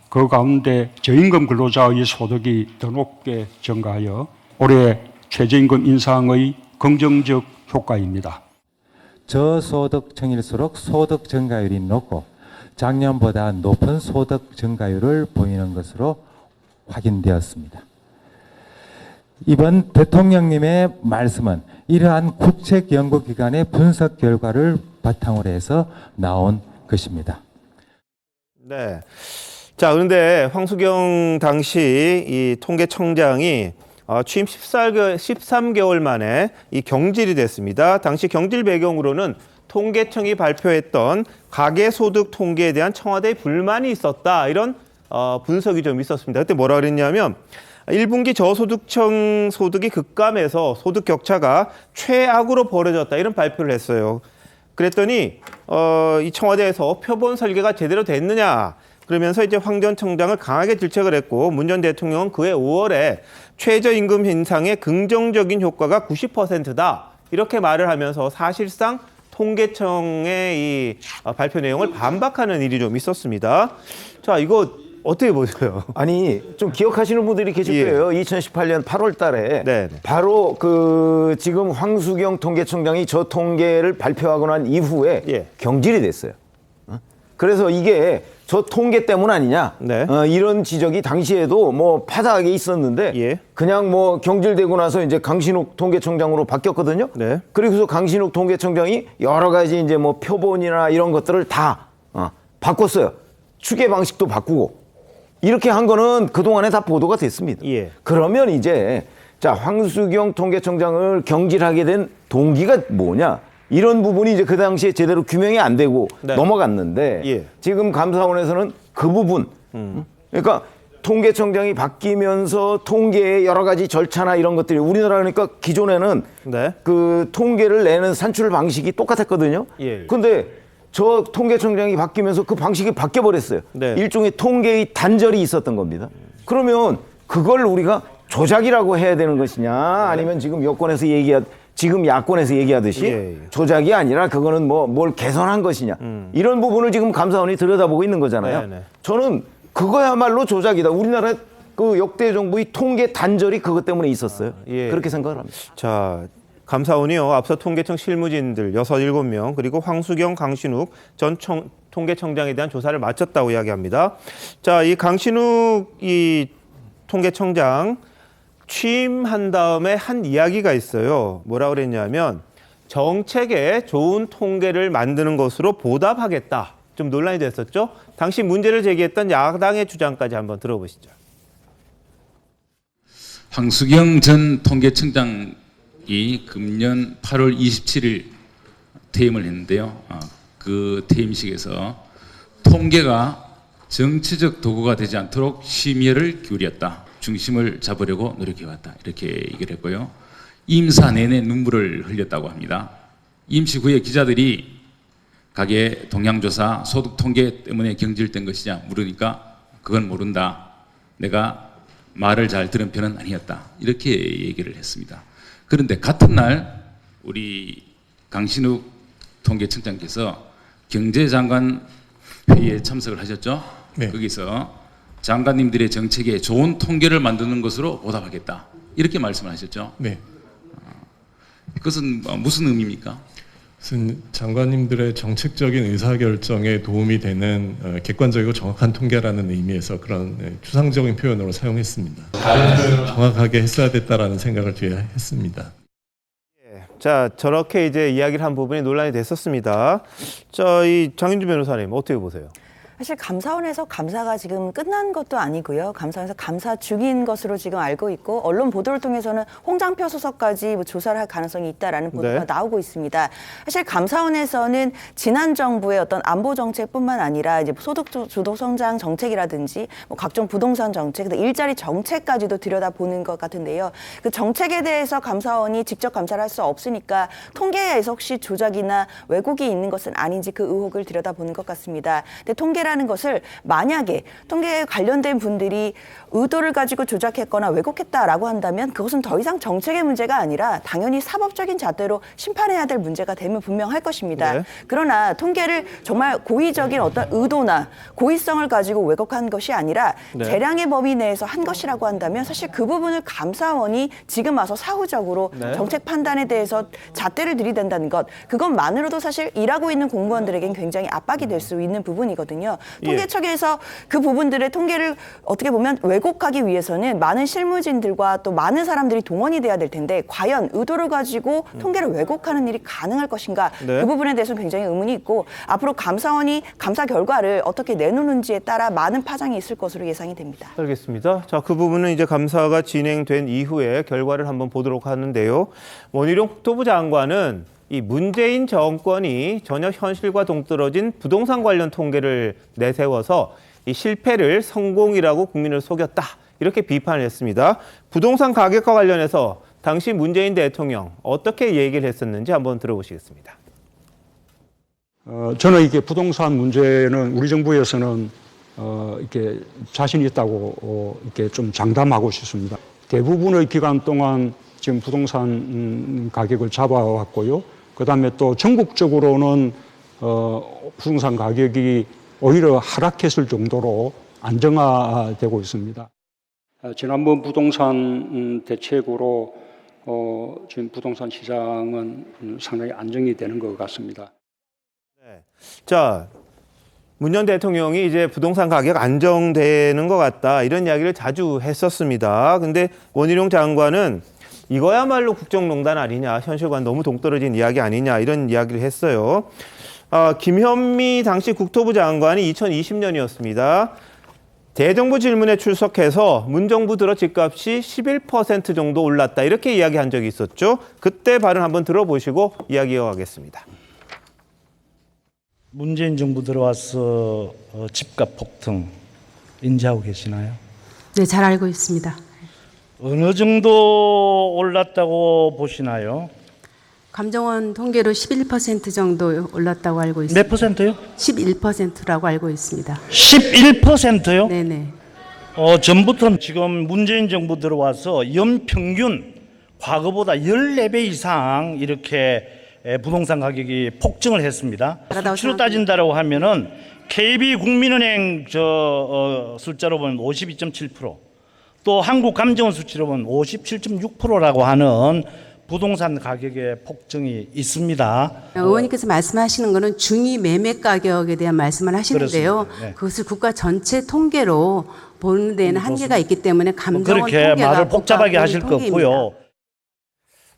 그 가운데 저임금 근로자의 소득이 더 높게 증가하여 올해 최저임금 인상의 긍정적 효과입니다. 저소득층일수록 소득 증가율이 높고 작년보다 높은 소득 증가율을 보이는 것으로 확인되었습니다. 이번 대통령님의 말씀은 이러한 국책연구기관의 분석 결과를 바탕으로 해서 나온 것입니다. 네. 자, 그런데 황수경 당시 이 통계청장이 취임 13개월 만에 이 경질이 됐습니다. 당시 경질 배경으로는 통계청이 발표했던 가계소득 통계에 대한 청와대의 불만이 있었다. 이런 분석이 좀 있었습니다. 그때 뭐라 그랬냐면 1분기 저소득층 소득이 급감해서 소득 격차가 최악으로 벌어졌다. 이런 발표를 했어요. 그랬더니 이 청와대에서 표본 설계가 제대로 됐느냐. 그러면서 이제 황 전 청장을 강하게 질책을 했고 문 전 대통령은 그해 5월에 최저임금 인상의 긍정적인 효과가 90%다. 이렇게 말을 하면서 사실상 통계청의 이 발표 내용을 반박하는 일이 좀 있었습니다. 자, 이거 어떻게 보세요? 아니, 좀 기억하시는 분들이 계실 거예요. 2018년 8월 달에 네. 바로 그 지금 황수경 통계청장이 저 통계를 발표하고 난 이후에 경질이 됐어요. 그래서 이게 저 통계 때문 아니냐, 네. 이런 지적이 당시에도 뭐 파다하게 있었는데 그냥 뭐 경질되고 나서 이제 강신욱 통계청장으로 바뀌었거든요. 네. 그리고서 강신욱 통계청장이 여러 가지 이제 뭐 표본이나 이런 것들을 다 바꿨어요. 추계 방식도 바꾸고 이렇게 한 거는 그동안에 다 보도가 됐습니다. 그러면 이제 자, 황수경 통계청장을 경질하게 된 동기가 뭐냐? 이런 부분이 이제 그 당시에 제대로 규명이 안 되고 넘어갔는데 지금 감사원에서는 그 부분, 그러니까 통계청장이 바뀌면서 통계의 여러 가지 절차나 이런 것들이 우리나라 그러니까 기존에는 그 통계를 내는 산출 방식이 똑같았거든요. 근데 저 통계청장이 바뀌면서 그 방식이 바뀌어버렸어요. 일종의 통계의 단절이 있었던 겁니다. 그러면 그걸 우리가 조작이라고 해야 되는 것이냐, 아니면 지금 여권에서 지금 야권에서 얘기하듯이 조작이 아니라 그거는 뭐 뭘 개선한 것이냐, 이런 부분을 지금 감사원이 들여다보고 있는 거잖아요. 저는 그거야말로 조작이다. 우리나라 그 역대 정부의 통계 단절이 그것 때문에 있었어요. 그렇게 생각을 합니다. 자, 감사원이요, 앞서 통계청 실무진들 6, 7명 그리고 황수경, 강신욱 전 통계청장에 대한 조사를 마쳤다고 이야기합니다. 자, 이 강신욱 이 통계청장 취임한 다음에 한 이야기가 있어요. 뭐라 그랬냐면 정책에 좋은 통계를 만드는 것으로 보답하겠다. 좀 논란이 됐었죠. 당시 문제를 제기했던 야당의 주장까지 한번 들어보시죠. 황수경 전 통계청장이 금년 8월 27일 퇴임을 했는데요. 그 퇴임식에서 통계가 정치적 도구가 되지 않도록 심혈을 기울였다. 중심을 잡으려고 노력해왔다. 이렇게 얘기를 했고요. 임사 내내 눈물을 흘렸다고 합니다. 임시 후에 기자들이 가계 동향조사 소득 통계 때문에 경질된 것이냐 물으니까 그건 모른다. 내가 말을 잘 들은 편은 아니었다. 이렇게 얘기를 했습니다. 그런데 같은 날 우리 강신욱 통계청장께서 경제장관 회의에 참석을 하셨죠. 네. 거기서 장관님들의 정책에 좋은 통계를 만드는 것으로 보답하겠다. 이렇게 말씀을 하셨죠. 네. 그것은 무슨 의미입니까? 무슨 장관님들의 정책적인 의사결정에 도움이 되는 객관적이고 정확한 통계라는 의미에서 그런 추상적인 표현으로 사용했습니다. 다른 표현을 정확하게 했어야 됐다라는 생각을 뒤에 했습니다. 자, 저렇게 이제 이야기를 한 부분이 논란이 됐었습니다. 자, 이 장윤주 변호사님 어떻게 보세요? 사실 감사원에서 감사가 지금 끝난 것도 아니고요. 감사원에서 감사 중인 것으로 지금 알고 있고 언론 보도를 통해서는 홍장표 수석까지 뭐 조사를 할 가능성이 있다라는 보도가 네. 나오고 있습니다. 사실 감사원에서는 지난 정부의 어떤 안보 정책뿐만 아니라 이제 소득 주도 성장 정책이라든지 뭐 각종 부동산 정책, 일자리 정책까지도 들여다보는 것 같은데요. 그 정책에 대해서 감사원이 직접 감사를 할 수 없으니까 통계에서 혹시 조작이나 왜곡이 있는 것은 아닌지 그 의혹을 들여다보는 것 같습니다. 근데 통계라는 것을 만약에 통계에 관련된 분들이 의도를 가지고 조작했거나 왜곡했다라고 한다면 그것은 더 이상 정책의 문제가 아니라 당연히 사법적인 잣대로 심판해야 될 문제가 되면 분명할 것입니다. 네. 그러나 통계를 정말 고의적인 어떤 의도나 고의성을 가지고 왜곡한 것이 아니라 네. 재량의 범위 내에서 한 것이라고 한다면 사실 그 부분을 감사원이 지금 와서 사후적으로 네. 정책 판단에 대해서 잣대를 들이댄다는 것, 그것만으로도 사실 일하고 있는 공무원들에겐 굉장히 압박이 될 수 있는 부분이거든요. 통계청에서 그 부분들의 통계를 어떻게 보면 왜곡하기 위해서는 많은 실무진들과 또 많은 사람들이 동원이 돼야 될 텐데 과연 의도를 가지고 통계를 왜곡하는 일이 가능할 것인가, 네. 그 부분에 대해서는 굉장히 의문이 있고 앞으로 감사원이 감사 결과를 어떻게 내놓는지에 따라 많은 파장이 있을 것으로 예상이 됩니다. 알겠습니다. 자, 그 부분은 이제 감사가 진행된 이후에 결과를 한번 보도록 하는데요. 원희룡 국토부 장관은 이 문재인 정권이 전혀 현실과 동떨어진 부동산 관련 통계를 내세워서 이 실패를 성공이라고 국민을 속였다. 이렇게 비판을 했습니다. 부동산 가격과 관련해서 당시 문재인 대통령 어떻게 얘기를 했었는지 한번 들어보시겠습니다. 저는 이게 부동산 문제는 우리 정부에서는 이렇게 자신 있다고 이렇게 좀 장담하고 싶습니다. 대부분의 기간 동안 지금 부동산 가격을 잡아왔고요. 그다음에 또 전국적으로는 부동산 가격이 오히려 하락했을 정도로 안정화되고 있습니다. 지난번 부동산 대책으로 지금 부동산 시장은 상당히 안정이 되는 것 같습니다. 네. 자, 문 전 대통령이 이제 부동산 가격 안정되는 것 같다 이런 이야기를 자주 했었습니다. 근데 원희룡 장관은 이거야말로 국정농단 아니냐, 현실과는 너무 동떨어진 이야기 아니냐 이런 이야기를 했어요. 김현미 당시 국토부 장관이 2020년이었습니다. 대정부 질문에 출석해서 문정부 들어 집값이 11% 정도 올랐다 이렇게 이야기한 적이 있었죠. 그때 발언 한번 들어보시고 이야기 이어가겠습니다. 문재인 정부 들어와서 집값 폭등 인지하고 계시나요? 네, 잘 알고 있습니다. 어느 정도 올랐다고 보시나요? 감정원 통계로 11% 정도 올랐다고 알고 있습니다. 몇 퍼센트요? 11%라고 알고 있습니다. 11%요? 네네. 전부터 지금 문재인 정부 들어와서 연평균 과거보다 14배 이상 이렇게 부동산 가격이 폭증을 했습니다. 수치로 따진다라고 하면은 KB국민은행 숫자로 보면 52.7%, 또 한국감정원 수치로 보면 57.6%라고 하는 부동산 가격의 폭증이 있습니다. 의원님께서 말씀하시는 거는 중위 매매 가격에 대한 말씀을 하시는데요. 네. 그것을 국가 전체 통계로 보는 데에는 한계가 있기 때문에 감정원 그렇게 통계가 말을 복잡하게 하실 거 없고요.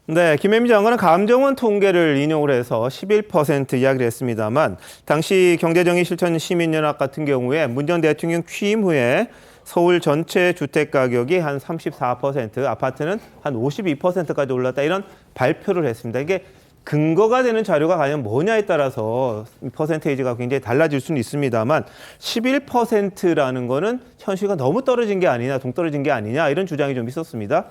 네, 김현미 장관은 감정원 통계를 인용을 해서 11% 이야기를 했습니다만 당시 경제정의실천시민연합 같은 경우에 문 전 대통령 취임 후에 서울 전체 주택 가격이 한 34%, 아파트는 한 52%까지 올랐다 이런 발표를 했습니다. 이게 근거가 되는 자료가 과연 뭐냐에 따라서 퍼센테이지가 굉장히 달라질 수는 있습니다만 11%라는 거는 현실과 너무 떨어진 게 아니냐, 동떨어진 게 아니냐 이런 주장이 좀 있었습니다.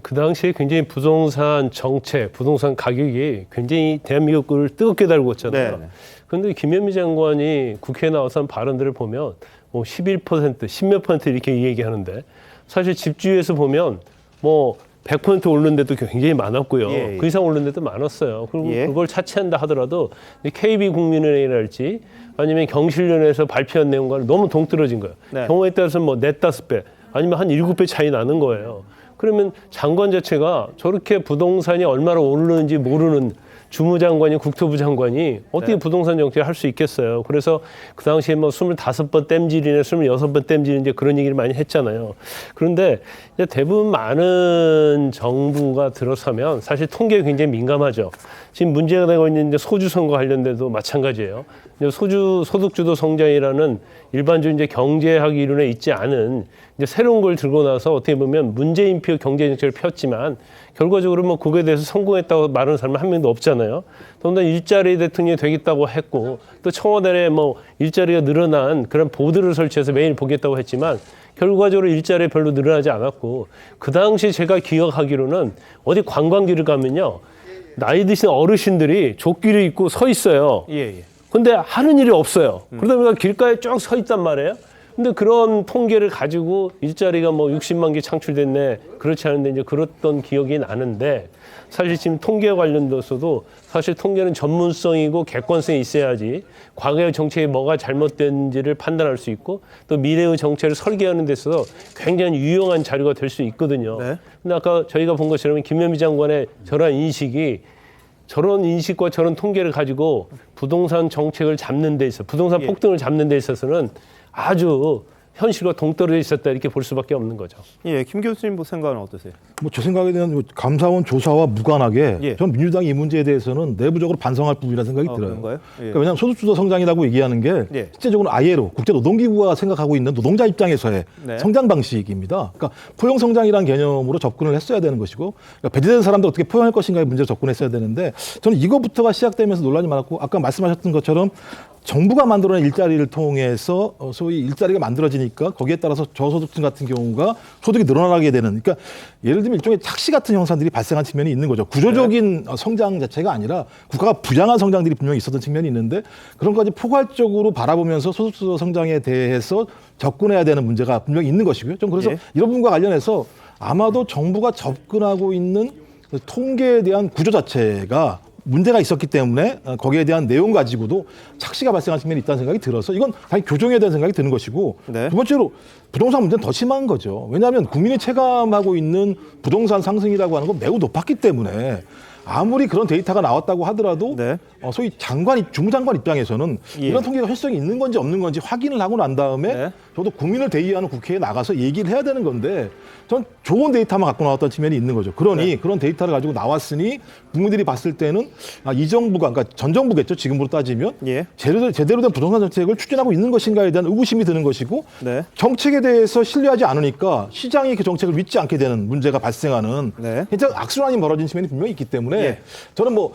그 당시에 굉장히 부동산 정책, 부동산 가격이 굉장히 대한민국을 뜨겁게 달궜잖아요. 그런데 김현미 장관이 국회에 나와서 한 발언들을 보면 뭐 11%, 10몇 % 이렇게 얘기하는데 사실 집주에서 보면 뭐 100% 오른 데도 굉장히 많았고요. 예. 그 이상 오른 데도 많았어요. 그리고 그걸 차치한다 하더라도 KB국민은행이랄지 아니면 경실련에서 발표한 내용과는 너무 동떨어진 거예요. 경우에 따라서는 뭐 4, 5배 아니면 한 7배 차이 나는 거예요. 그러면 장관 자체가 저렇게 부동산이 얼마나 오르는지 모르는 주무장관이 국토부 장관이 어떻게 부동산 정책을 할 수 있겠어요. 그래서 그 당시에 뭐 25번 땜질이네 26번 땜질 이제 그런 얘기를 많이 했잖아요. 그런데 이제 대부분 많은 정부가 들어서면 사실 통계에 굉장히 민감하죠. 지금 문제가 되고 있는 이제 소주성과 관련돼도 마찬가지예요. 이제 소득주도 성장이라는 일반적인 이제 경제학 이론에 있지 않은 이제 새로운 걸 들고 나서 어떻게 보면 문재인표 경제정책을 폈지만 결과적으로 뭐 그거에 대해서 성공했다고 말하는 사람은 한 명도 없잖아요. 더군다나 일자리 대통령이 되겠다고 했고 또 청와대에 뭐 일자리가 늘어난 그런 보드를 설치해서 매일 보겠다고 했지만 결과적으로 일자리 별로 늘어나지 않았고 그 당시 제가 기억하기로는 어디 관광지를 가면요. 나이 드신 어르신들이 조끼를 입고 서 있어요. 근데 하는 일이 없어요. 그러다 보니까 길가에 쭉 서 있단 말이에요. 근데 그런 통계를 가지고 일자리가 뭐 60만 개 창출됐네. 그렇지 않은데 이제 그랬던 기억이 나는데 사실 지금 통계와 관련돼서도 사실 통계는 전문성이고 객관성이 있어야지 과거의 정책이 뭐가 잘못된지를 판단할 수 있고 또 미래의 정책을 설계하는 데 있어서 굉장히 유용한 자료가 될 수 있거든요. 근데 아까 저희가 본 것처럼 김현미 장관의 저런 인식과 저런 통계를 가지고 부동산 정책을 잡는 데 있어 부동산 폭등을 잡는 데 있어서는 아주 현실과 동떨어져 있었다 이렇게 볼 수밖에 없는 거죠. 김 교수님 생각은 어떠세요? 뭐 제 생각에 대한 감사원 조사와 무관하게 전 민주당이 이 문제에 대해서는 내부적으로 반성할 부분이라는 생각이 들어요. 그런가요? 그러니까 왜냐하면 소득주도 성장이라고 얘기하는 게 실제적으로 ILO 국제노동기구가 생각하고 있는 노동자 입장에서의 성장 방식입니다. 그러니까 포용 성장이라는 개념으로 접근을 했어야 되는 것이고 그러니까 배제된 사람들 어떻게 포용할 것인가의 문제로 접근했어야 되는데 저는 이거부터가 시작되면서 논란이 많았고 아까 말씀하셨던 것처럼 정부가 만들어낸 일자리를 통해서 소위 일자리가 만들어지니까 거기에 따라서 저소득층 같은 경우가 소득이 늘어나게 되는 그러니까 예를 들면 일종의 착시 같은 현상들이 발생한 측면이 있는 거죠. 구조적인 성장 자체가 아니라 국가가 부양한 성장들이 분명히 있었던 측면이 있는데 그런 것까지 포괄적으로 바라보면서 소득주도 성장에 대해서 접근해야 되는 문제가 분명히 있는 것이고요. 좀 그래서 이런 부분과 관련해서 아마도 정부가 접근하고 있는 통계에 대한 구조 자체가 문제가 있었기 때문에 거기에 대한 내용 가지고도 착시가 발생한 측면이 있다는 생각이 들어서 이건 당연히 교정해야 되는 생각이 드는 것이고 두 번째로 부동산 문제는 더 심한 거죠. 왜냐하면 국민이 체감하고 있는 부동산 상승이라고 하는 건 매우 높았기 때문에 아무리 그런 데이터가 나왔다고 하더라도 소위 주무장관 입장에서는 이런 통계가 현실성이 있는 건지 없는 건지 확인을 하고 난 다음에 저도 국민을 대의하는 국회에 나가서 얘기를 해야 되는 건데 전 좋은 데이터만 갖고 나왔던 측면이 있는 거죠. 그러니 그런 데이터를 가지고 나왔으니 국민들이 봤을 때는 이 정부가 그러니까 전 정부겠죠. 지금으로 따지면 제대로 된 부동산 정책을 추진하고 있는 것인가에 대한 의구심이 드는 것이고 정책에 대해서 신뢰하지 않으니까 시장이 그 정책을 믿지 않게 되는 문제가 발생하는 굉장히 악순환이 벌어진 측면이 분명히 있기 때문에 저는 뭐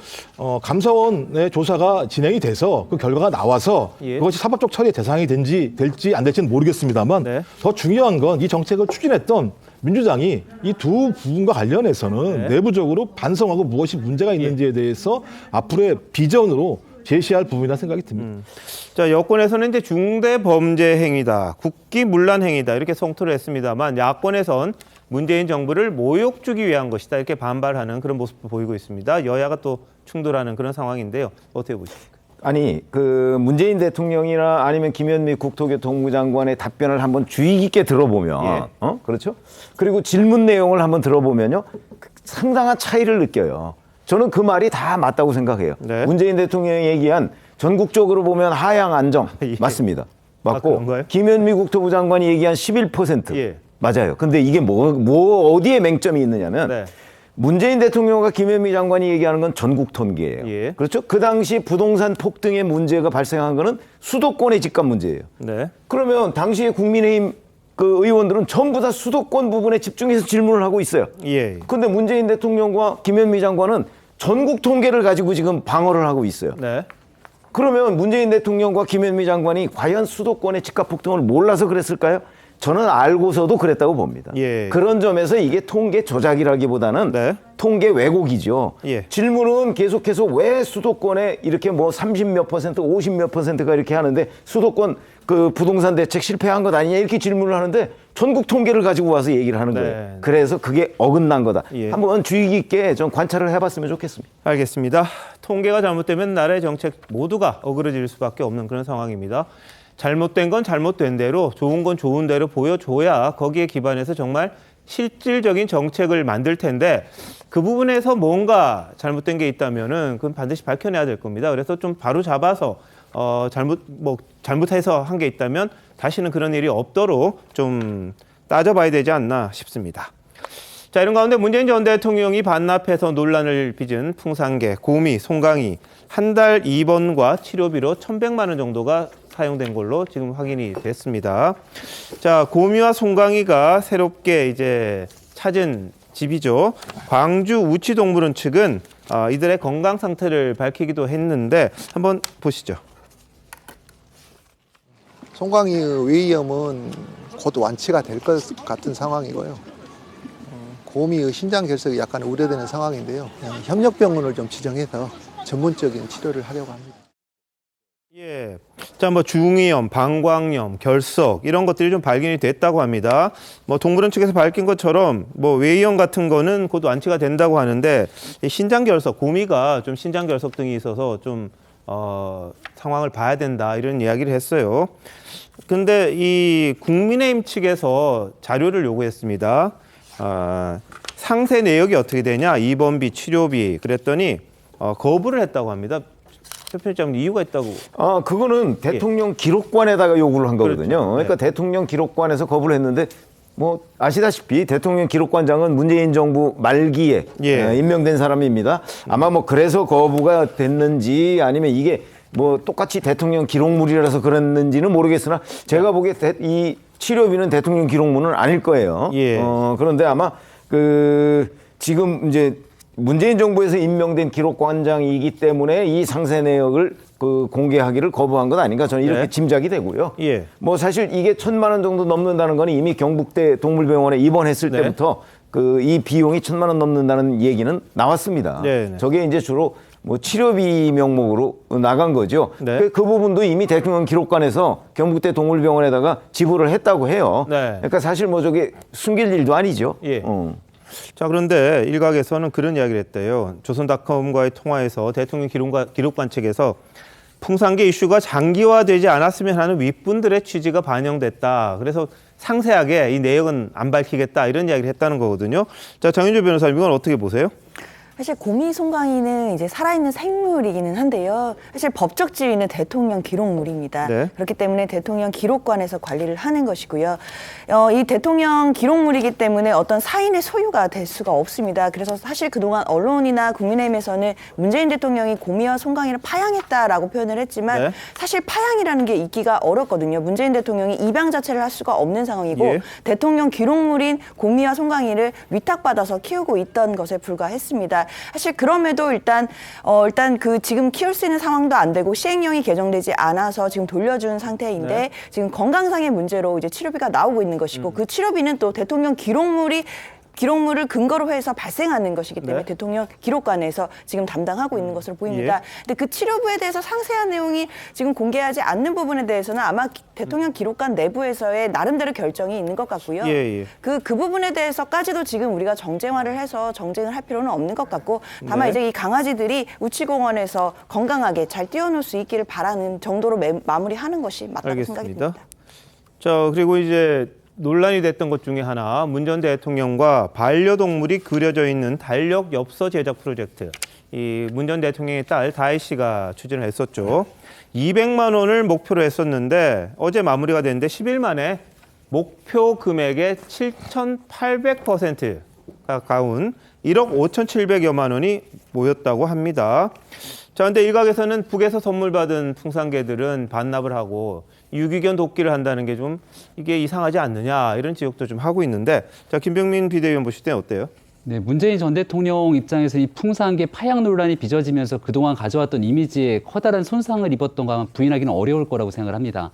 감사원의 조사가 진행이 돼서 그 결과가 나와서 그것이 사법적 처리의 대상이 될지 안 될지는 모르겠습니다만 더 중요한 건 이 정책을 추진했던 민주당이 이 두 부분과 관련해서는 내부적으로 반성하고 무엇이 문제가 있는지에 대해서 앞으로의 비전으로 제시할 부분이라 생각이 듭니다. 자, 여권에서는 이제 중대 범죄 행위다, 국기문란 행위다 이렇게 성토를 했습니다만 야권에선 문재인 정부를 모욕 주기 위한 것이다 이렇게 반발하는 그런 모습도 보이고 있습니다. 여야가 또 충돌하는 그런 상황인데요. 어떻게 보십니까? 아니 그 문재인 대통령이나 아니면 김현미 국토교통부 장관의 답변을 한번 주의 깊게 들어보면 그렇죠? 그리고 질문 내용을 한번 들어보면요 상당한 차이를 느껴요. 저는 그 말이 다 맞다고 생각해요. 문재인 대통령이 얘기한 전국적으로 보면 하향 안정 맞습니다. 맞고 김현미 국토부 장관이 얘기한 11% 맞아요. 근데 이게 어디에 맹점이 있느냐면 문재인 대통령과 김현미 장관이 얘기하는 건 전국 통계예요. 그렇죠? 그 당시 부동산 폭등의 문제가 발생한 거는 수도권의 집값 문제예요. 그러면 당시에 국민의힘 그 의원들은 전부 다 수도권 부분에 집중해서 질문을 하고 있어요. 그런데 문재인 대통령과 김현미 장관은 전국 통계를 가지고 지금 방어를 하고 있어요. 네. 그러면 문재인 대통령과 김현미 장관이 과연 수도권의 집값 폭등을 몰라서 그랬을까요? 저는 알고서도 그랬다고 봅니다. 예. 그런 점에서 이게 통계 조작이라기보다는 네. 통계 왜곡이죠. 예. 질문은 계속해서 왜 수도권에 이렇게 뭐 30몇 퍼센트, 50몇 퍼센트가 이렇게 하는데 수도권 그 부동산 대책 실패한 것 아니냐 이렇게 질문을 하는데 전국 통계를 가지고 와서 얘기를 하는 네. 거예요. 그래서 그게 어긋난 거다. 예. 한번 주의 깊게 좀 관찰을 해봤으면 좋겠습니다. 알겠습니다. 통계가 잘못되면 나라의 정책 모두가 어그러질 수밖에 없는 그런 상황입니다. 잘못된 건 잘못된 대로, 좋은 건 좋은 대로 보여줘야 거기에 기반해서 정말 실질적인 정책을 만들 텐데 그 부분에서 뭔가 잘못된 게 있다면은 그건 반드시 밝혀내야 될 겁니다. 그래서 좀 바로 잡아서 잘못해서 한 게 있다면 다시는 그런 일이 없도록 좀 따져봐야 되지 않나 싶습니다. 자, 이런 가운데 문재인 전 대통령이 반납해서 논란을 빚은 풍산개, 고미, 송강이 한 달 입원과 치료비로 1,100만 원 정도가 사용된 걸로 지금 확인이 됐습니다. 자, 고미와 송강이가 새롭게 이제 찾은 집이죠. 광주 우치동물원 측은 이들의 건강 상태를 밝히기도 했는데 한번 보시죠. 송강이의 외이염은 곧 완치가 될 것 같은 상황이고요. 고미의 심장 결석이 약간 우려되는 상황인데요. 협력병원을 좀 지정해서 전문적인 치료를 하려고 합니다. 예. 자, 뭐 중이염, 방광염, 결석 이런 것들이 좀 발견이 됐다고 합니다. 뭐 동물원 측에서 밝힌 것처럼 뭐 외이염 같은 거는 곧 완치가 된다고 하는데 이 신장 결석, 고미가 좀 신장 결석 등이 있어서 좀 상황을 봐야 된다 이런 이야기를 했어요. 근데 이 국민의힘 측에서 자료를 요구했습니다. 상세 내역이 어떻게 되냐, 입원비, 치료비 그랬더니 거부를 했다고 합니다. 대표님 이유가 있다고. 그거는 대통령 기록관에다가 요구를 한 거거든요. 그렇죠. 그러니까 네. 대통령 기록관에서 거부를 했는데 뭐 아시다시피 대통령 기록관장은 문재인 정부 말기에 임명된 사람입니다. 아마 뭐 그래서 거부가 됐는지 아니면 이게 뭐 똑같이 대통령 기록물이라서 그랬는지는 모르겠으나 제가 보기에 이 치료비는 대통령 기록물은 아닐 거예요. 그런데 아마 지금 이제 문재인 정부에서 임명된 기록관장이기 때문에 이 상세 내역을 공개하기를 거부한 것 아닌가 저는 이렇게 짐작이 되고요. 뭐 사실 이게 1,000만 원 정도 넘는다는 건 이미 경북대 동물병원에 입원했을 때부터 이 비용이 1,000만 원 넘는다는 얘기는 나왔습니다. 저게 이제 주로 뭐 치료비 명목으로 나간 거죠. 그 부분도 이미 대통령 기록관에서 경북대 동물병원에다가 지불을 했다고 해요. 그러니까 사실 뭐 저게 숨길 일도 아니죠. 자, 그런데 일각에서는 그런 이야기를 했대요. 조선닷컴과의 통화에서 대통령 기록관 측에서 풍산개 이슈가 장기화되지 않았으면 하는 윗분들의 취지가 반영됐다. 그래서 상세하게 이 내역은 안 밝히겠다 이런 이야기를 했다는 거거든요. 자, 정윤주 변호사님 이건 어떻게 보세요? 사실 고미 송강이는 이제 살아있는 생물이기는 한데요. 사실 법적 지위는 대통령 기록물입니다. 그렇기 때문에 대통령 기록관에서 관리를 하는 것이고요. 이 대통령 기록물이기 때문에 어떤 사인의 소유가 될 수가 없습니다. 그래서 사실 그동안 언론이나 국민의힘에서는 문재인 대통령이 고미와 송강이를 파양했다라고 표현을 했지만 사실 파양이라는 게 있기가 어렵거든요. 문재인 대통령이 입양 자체를 할 수가 없는 상황이고 대통령 기록물인 고미와 송강이를 위탁받아서 키우고 있던 것에 불과했습니다. 사실 그럼에도 일단 그 지금 키울 수 있는 상황도 안 되고 시행령이 개정되지 않아서 지금 돌려준 상태인데 지금 건강상의 문제로 이제 치료비가 나오고 있는 것이고 그 치료비는 또 대통령 기록물을 근거로 해서 발생하는 것이기 때문에 대통령 기록관에서 지금 담당하고 있는 것으로 보입니다. 근데 그 치료부에 대해서 상세한 내용이 지금 공개하지 않는 부분에 대해서는 아마 대통령 기록관 내부에서의 나름대로 결정이 있는 것 같고요. 그 부분에 대해서까지도 지금 우리가 정쟁화를 해서 정쟁을 할 필요는 없는 것 같고 다만 이제 이 강아지들이 우치공원에서 건강하게 잘 뛰어놀 수 있기를 바라는 정도로 마무리하는 것이 맞다고 생각이 듭니다. 자, 그리고 이제 논란이 됐던 것 중에 하나, 문 전 대통령과 반려동물이 그려져 있는 달력 엽서 제작 프로젝트. 이 문 전 대통령의 딸 다혜 씨가 추진을 했었죠. 200만 원을 목표로 했었는데 어제 마무리가 됐는데 10일 만에 목표 금액의 7,800% 가까운 1억 5,700여만 원이 모였다고 합니다. 자, 근데 일각에서는 북에서 선물 받은 풍산개들은 반납을 하고 유기견 돕기를 한다는 게 좀 이게 이상하지 않느냐 이런 지적도 좀 하고 있는데, 자, 김병민 비대위원 보실 때는 어때요? 네, 문재인 전 대통령 입장에서 이 풍산계 파약 논란이 빚어지면서 그동안 가져왔던 이미지에 커다란 손상을 입었던 거 아마 부인하기는 어려울 거라고 생각을 합니다.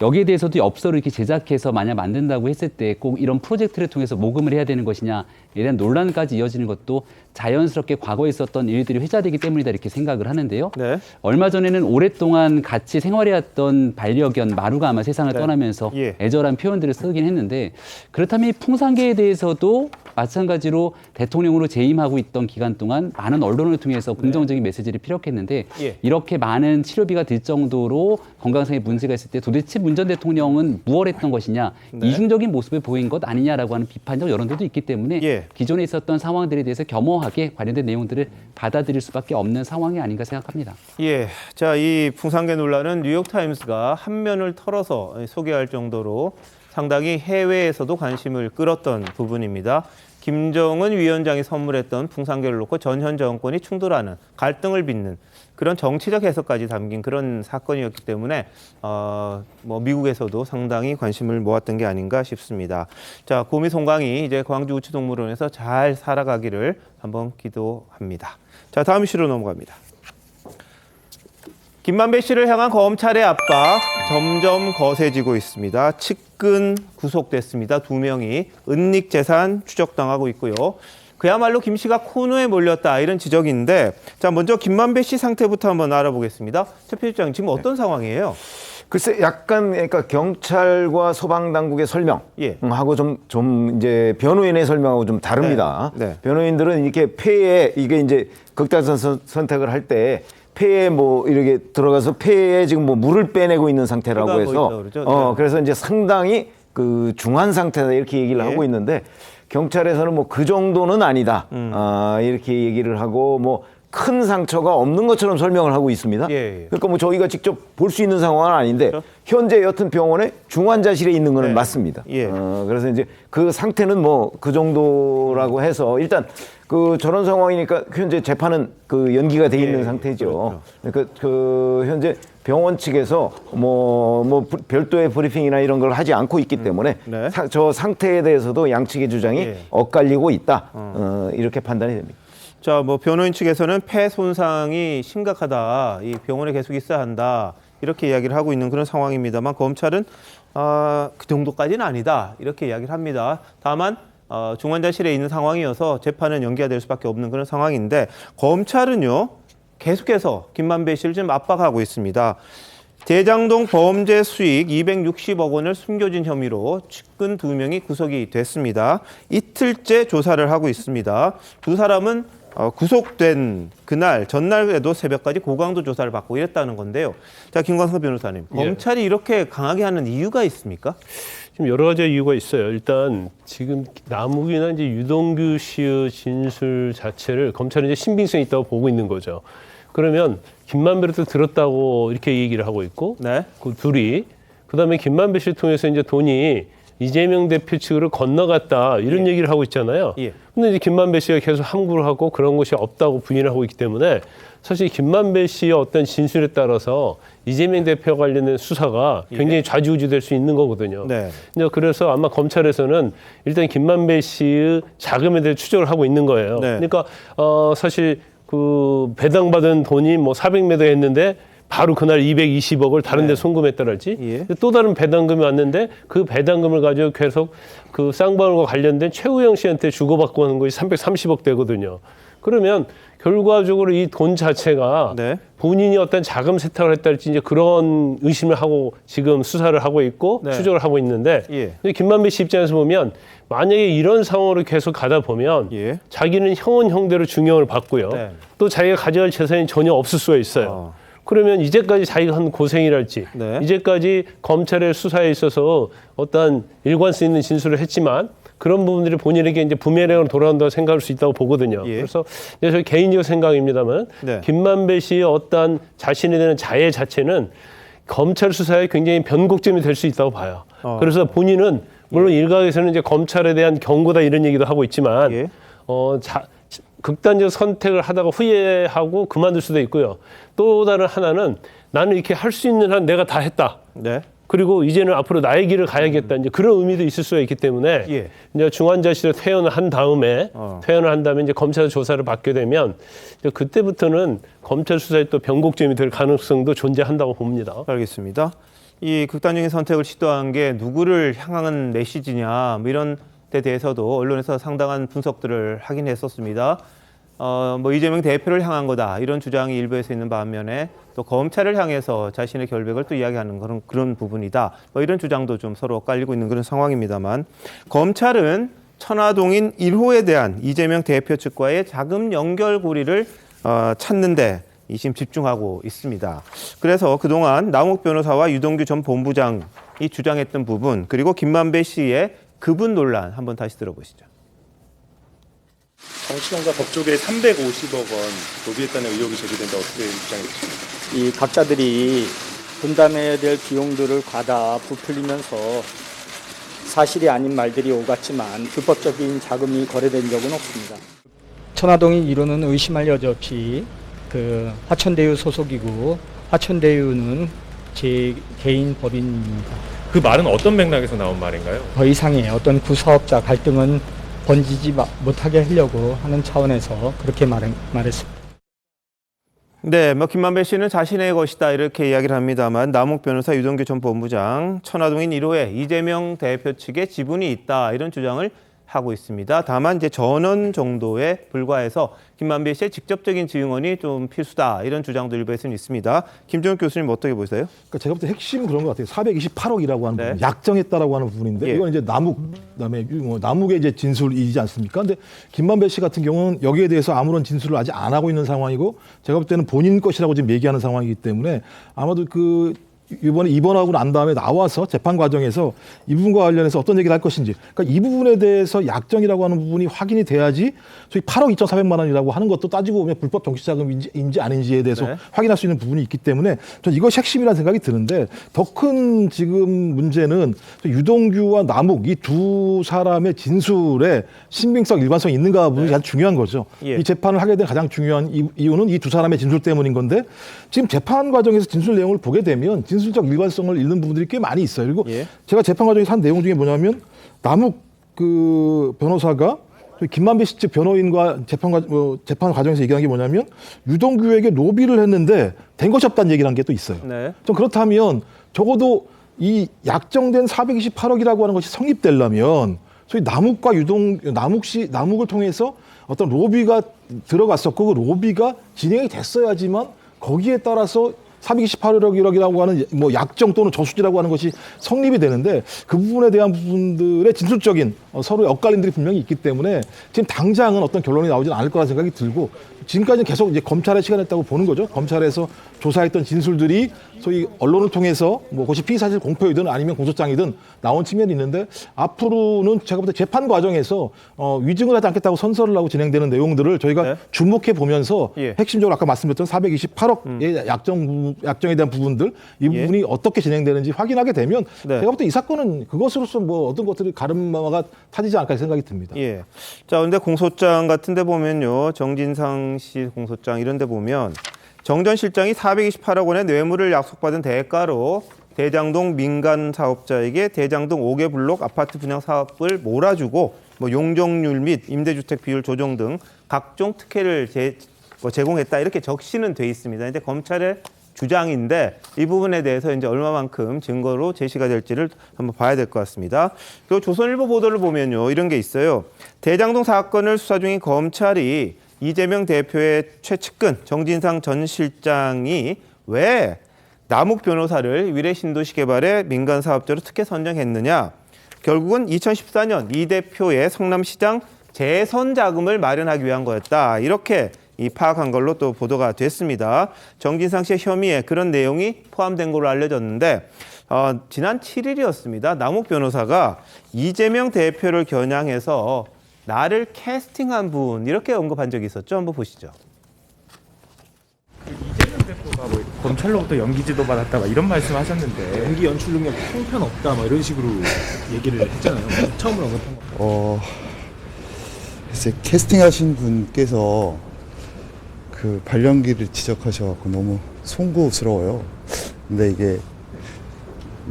여기에 대해서도 엽서를 이렇게 제작해서 만약 만든다고 했을 때 꼭 이런 프로젝트를 통해서 모금을 해야 되는 것이냐에 대한 논란까지 이어지는 것도 자연스럽게 과거에 있었던 일들이 회자되기 때문이다 이렇게 생각을 하는데요. 네. 얼마 전에는 오랫동안 같이 생활해왔던 반려견 마루가 아마 세상을 네. 떠나면서 예. 애절한 표현들을 쓰긴 했는데 그렇다면 이 풍산계에 대해서도 마찬가지로 대통령으로 재임하고 있던 기간 동안 많은 언론을 통해서 긍정적인 메시지를 피력했는데 예. 이렇게 많은 치료비가 들 정도로 건강상의 문제가 있을 때 도대체 문 전 대통령은 무엇을 했던 것이냐 네. 이중적인 모습을 보인 것 아니냐라고 하는 비판적 여론들도 있기 때문에 예. 기존에 있었던 상황들에 대해서 겸허하게 관련된 내용들을 받아들일 수밖에 없는 상황이 아닌가 생각합니다. 예, 자, 이 풍산계 논란은 뉴욕타임스가 한 면을 털어서 소개할 정도로 상당히 해외에서도 관심을 끌었던 부분입니다. 김정은 위원장이 선물했던 풍산계를 놓고 전현 정권이 충돌하는 갈등을 빚는 그런 정치적 해석까지 담긴 그런 사건이었기 때문에 뭐 미국에서도 상당히 관심을 모았던 게 아닌가 싶습니다. 자, 곰이 송강이 이제 광주우치동물원에서 잘 살아가기를 한번 기도합니다. 자, 다음 이슈로 넘어갑니다. 김만배 씨를 향한 검찰의 압박 점점 거세지고 있습니다. 측근 구속됐습니다. 2명이 은닉 재산 추적당하고 있고요. 그야말로 김 씨가 코너에 몰렸다 이런 지적인데 자 먼저 김만배 씨 상태부터 한번 알아보겠습니다. 최 필장 지금 어떤 상황이에요? 글쎄 약간 그러니까 경찰과 소방 당국의 설명하고 좀 이제 변호인의 설명하고 좀 다릅니다. 네. 네. 변호인들은 이렇게 폐에 이게 이제 극단선 선택을 할 때 폐에 뭐 이렇게 들어가서 폐에 지금 뭐 물을 빼내고 있는 상태라고 해서 네. 그래서 이제 상당히 그 중한 상태다 이렇게 얘기를 하고 있는데 경찰에서는 뭐 그 정도는 아니다 이렇게 얘기를 하고 뭐 큰 상처가 없는 것처럼 설명을 하고 있습니다. 그러니까 뭐 저희가 직접 볼 수 있는 상황은 아닌데 현재 여튼 병원에 중환자실에 있는 거는 맞습니다. 그래서 이제 그 상태는 뭐 그 정도라고 해서 일단 그 저런 상황이니까 현재 재판은 그 연기가 돼 있는 상태죠. 그러니까 그 현재 병원 측에서 뭐 별도의 브리핑이나 이런 걸 하지 않고 있기 때문에 저 상태에 대해서도 양측의 주장이 엇갈리고 있다. 이렇게 판단이 됩니다. 자, 뭐 변호인 측에서는 폐 손상이 심각하다. 이 병원에 계속 있어야 한다. 이렇게 이야기를 하고 있는 그런 상황입니다만 검찰은 그 정도까지는 아니다. 이렇게 이야기를 합니다. 다만 중환자실에 있는 상황이어서 재판은 연기가 될 수밖에 없는 그런 상황인데 검찰은요. 계속해서 김만배 씨를 지금 압박하고 있습니다. 대장동 범죄 수익 260억 원을 숨겨진 혐의로 측근 2명이 구속이 됐습니다. 이틀째 조사를 하고 있습니다. 두 사람은 구속된 그날 전날에도 새벽까지 고강도 조사를 받고 이랬다는 건데요. 자, 김광석 변호사님, 검찰이 이렇게 강하게 하는 이유가 있습니까? 지금 여러 가지 이유가 있어요. 일단 지금 남욱이나 이제 유동규 씨의 진술 자체를 검찰은 이제 신빙성이 있다고 보고 있는 거죠. 그러면 김만배를 또 들었다고 이렇게 얘기를 하고 있고, 그 둘이 그다음에 김만배 씨를 통해서 이제 돈이 이재명 대표 측으로 건너갔다 이런 얘기를 하고 있잖아요. 근데 이제 김만배 씨가 계속 함구를 하고 그런 것이 없다고 부인을 하고 있기 때문에 사실 김만배 씨의 어떤 진술에 따라서 이재명 대표 관련된 수사가 굉장히 좌지우지될 수 있는 거거든요. 그래서 아마 검찰에서는 일단 김만배 씨의 자금에 대해 추적을 하고 있는 거예요. 그러니까 사실 그 배당받은 돈이 뭐 400몇 억 했는데 바로 그날 220억을 다른 데 송금했다랄지 또 다른 배당금이 왔는데 그 배당금을 가지고 계속 그 쌍방울과 관련된 최우영 씨한테 주고받고 하는 것이 330억 되거든요. 그러면 결과적으로 이 돈 자체가 본인이 어떤 자금 세탁을 했다랄지 이제 그런 의심을 하고 지금 수사를 하고 있고 추적을 하고 있는데 김만배 씨 입장에서 보면 만약에 이런 상황으로 계속 가다 보면 자기는 형은 형대로 중형을 받고요. 또 자기가 가져갈 재산이 전혀 없을 수가 있어요. 그러면 이제까지 자기가 한 고생이랄지 이제까지 검찰의 수사에 있어서 어떤 일관성 있는 진술을 했지만 그런 부분들이 본인에게 이제 부메랑으로 돌아온다고 생각할 수 있다고 보거든요. 그래서 이제 저희 개인적 생각입니다만 김만배 씨의 어떤 자신에 대한 자해 자체는 검찰 수사에 굉장히 변곡점이 될 수 있다고 봐요. 그래서 본인은 물론 일각에서는 이제 검찰에 대한 경고다 이런 얘기도 하고 있지만 극단적 선택을 하다가 후회하고 그만둘 수도 있고요. 또 다른 하나는 나는 이렇게 할 수 있는 한 내가 다 했다. 그리고 이제는 앞으로 나의 길을 가야겠다 이제 그런 의미도 있을 수가 있기 때문에 이제 중환자실에 퇴원을 한 다음에 이제 검찰 조사를 받게 되면 이제 그때부터는 검찰 수사에 또 변곡점이 될 가능성도 존재한다고 봅니다. 알겠습니다. 이 극단적인 선택을 시도한 게 누구를 향한 메시지냐 뭐 이런 데 대해서도 언론에서 상당한 분석들을 하긴 했었습니다. 뭐 이재명 대표를 향한 거다 이런 주장이 일부에서 있는 반면에 또 검찰을 향해서 자신의 결백을 또 이야기하는 그런 부분이다. 뭐 이런 주장도 좀 서로 엇갈리고 있는 그런 상황입니다만 검찰은 천화동인 1호에 대한 이재명 대표 측과의 자금 연결고리를 찾는데 지금 집중하고 있습니다. 그래서 그동안 남욱 변호사와 유동규 전 본부장이 주장했던 부분 그리고 김만배 씨의 그분 논란 한번 다시 들어보시죠. 정치동과 법조계에 350억 원 로비했다는 의혹이 제기된다 어떻게 입장이십니까? 이 각자들이 분담해야 될 비용들을 과다 부풀리면서 사실이 아닌 말들이 오갔지만 불법적인 자금이 거래된 적은 없습니다. 천화동인 1호는 의심할 여지 없이 그 화천대유 소속이고 화천대유는 제 개인 법인입니다. 그 말은 어떤 맥락에서 나온 말인가요? 더 이상의 어떤 구사업자 갈등은 번지지 못하게 하려고 하는 차원에서 그렇게 말했습니다. 네, 뭐 김만배 씨는 자신의 것이다 이렇게 이야기를 합니다만 남욱 변호사, 유동규 전 본부장, 천화동인 1호에 이재명 대표 측의 지분이 있다 이런 주장을 하고 있습니다. 다만 이제 전원 정도에 불과해서 김만배 씨의 직접적인 증언이 좀 필수다 이런 주장도 일부에서는 있습니다. 김종욱 교수님 어떻게 보세요? 그러니까 제가 볼 때 핵심은 그런 것 같아요. 428억이라고 하는 부분, 약정했다라고 하는 부분인데 이건 이제 그다음에 남욱의 이제 진술이지 않습니까? 근데 김만배 씨 같은 경우는 여기에 대해서 아무런 진술을 아직 안 하고 있는 상황이고 제가 볼 때는 본인 것이라고 지금 얘기하는 상황이기 때문에 아마도 이번에 입원하고 난 다음에 나와서 재판 과정에서 이 부분과 관련해서 어떤 얘기를 할 것인지, 그러니까 이 부분에 대해서 약정이라고 하는 부분이 확인이 돼야지 소위 8억 2,400만 원이라고 하는 것도 따지고 보면 불법 정치자금인지 아닌지에 대해서 확인할 수 있는 부분이 있기 때문에 전 이것이 핵심이라는 생각이 드는데 더 큰 지금 문제는 유동규와 남욱 이 두 사람의 진술에 신빙성, 일관성이 있는가 부분이 가장 중요한 거죠. 이 재판을 하게 된 가장 중요한 이유는 이 두 사람의 진술 때문인 건데 지금 재판 과정에서 진술 내용을 보게 되면 진술적 일관성을 잃는 부분들이 꽤 많이 있어요. 그리고 제가 재판 과정에서 한 내용 중에 뭐냐면 남욱 그 변호사가 김만배 씨 측 변호인과 재판 과정에서 얘기한 게 뭐냐면 유동규에게 로비를 했는데 된 것이 없다는 얘기를 한 게 또 있어요. 좀 그렇다면 적어도 이 약정된 428억이라고 하는 것이 성립되려면 소위 남욱을 통해서 어떤 로비가 들어갔었고 그 로비가 진행이 됐어야지만 거기에 따라서 428억이라고 하는 뭐 약정 또는 저수지라고 하는 것이 성립이 되는데 그 부분에 대한 부분들의 진술적인 서로의 엇갈림들이 분명히 있기 때문에 지금 당장은 어떤 결론이 나오지는 않을 거라는 생각이 들고 지금까지는 계속 이제 검찰의 시간을 했다고 보는 거죠. 검찰에서 조사했던 진술들이 소위 언론을 통해서 뭐 그것이 피의사실 공표이든 아니면 공소장이든 나온 측면이 있는데 앞으로는 제가 볼 때 재판 과정에서 위증을 하지 않겠다고 선서를 하고 진행되는 내용들을 저희가 주목해 보면서 핵심적으로 아까 말씀드렸던 428억의 약정에 대한 부분들 이 부분이 어떻게 진행되는지 확인하게 되면 제가 볼 때 이 사건은 그것으로서 뭐 어떤 것들이 가름마가 타지지 않을까 생각이 듭니다. 자, 근데 공소장 같은 데 보면요. 정진상 씨 공소장 이런 데 보면 정 전 실장이 428억 원의 뇌물을 약속받은 대가로 대장동 민간 사업자에게 대장동 5개 블록 아파트 분양 사업을 몰아주고 뭐 용적률 및 임대주택 비율 조정 등 각종 특혜를 제공했다 이렇게 적시는 돼 있습니다. 근데 검찰의 주장인데 이 부분에 대해서 이제 얼마만큼 증거로 제시가 될지를 한번 봐야 될 것 같습니다. 그리고 조선일보 보도를 보면요, 이런 게 있어요. 대장동 사건을 수사 중인 검찰이 이재명 대표의 최측근 정진상 전 실장이 왜 남욱 변호사를 위례신도시 개발의 민간 사업자로 특혜 선정했느냐? 결국은 2014년 이 대표의 성남시장 재선 자금을 마련하기 위한 거였다. 이렇게 파악한 걸로 또 보도가 됐습니다. 정진상 씨의 혐의에 그런 내용이 포함된 걸로 알려졌는데 지난 7일이었습니다. 남욱 변호사가 이재명 대표를 겨냥해서 나를 캐스팅한 분 이렇게 언급한 적이 있었죠. 한번 보시죠. 이재명 대표가 뭐 검찰로부터 연기 지도 받았다 이런 말씀하셨는데 연기 연출 능력 형편없다 뭐 이런 식으로 얘기를 했잖아요. 처음으로 언급한 거. 글쎄 캐스팅하신 분께서 그 발령기를 지적하셔서 너무 송구스러워요. 근데 이게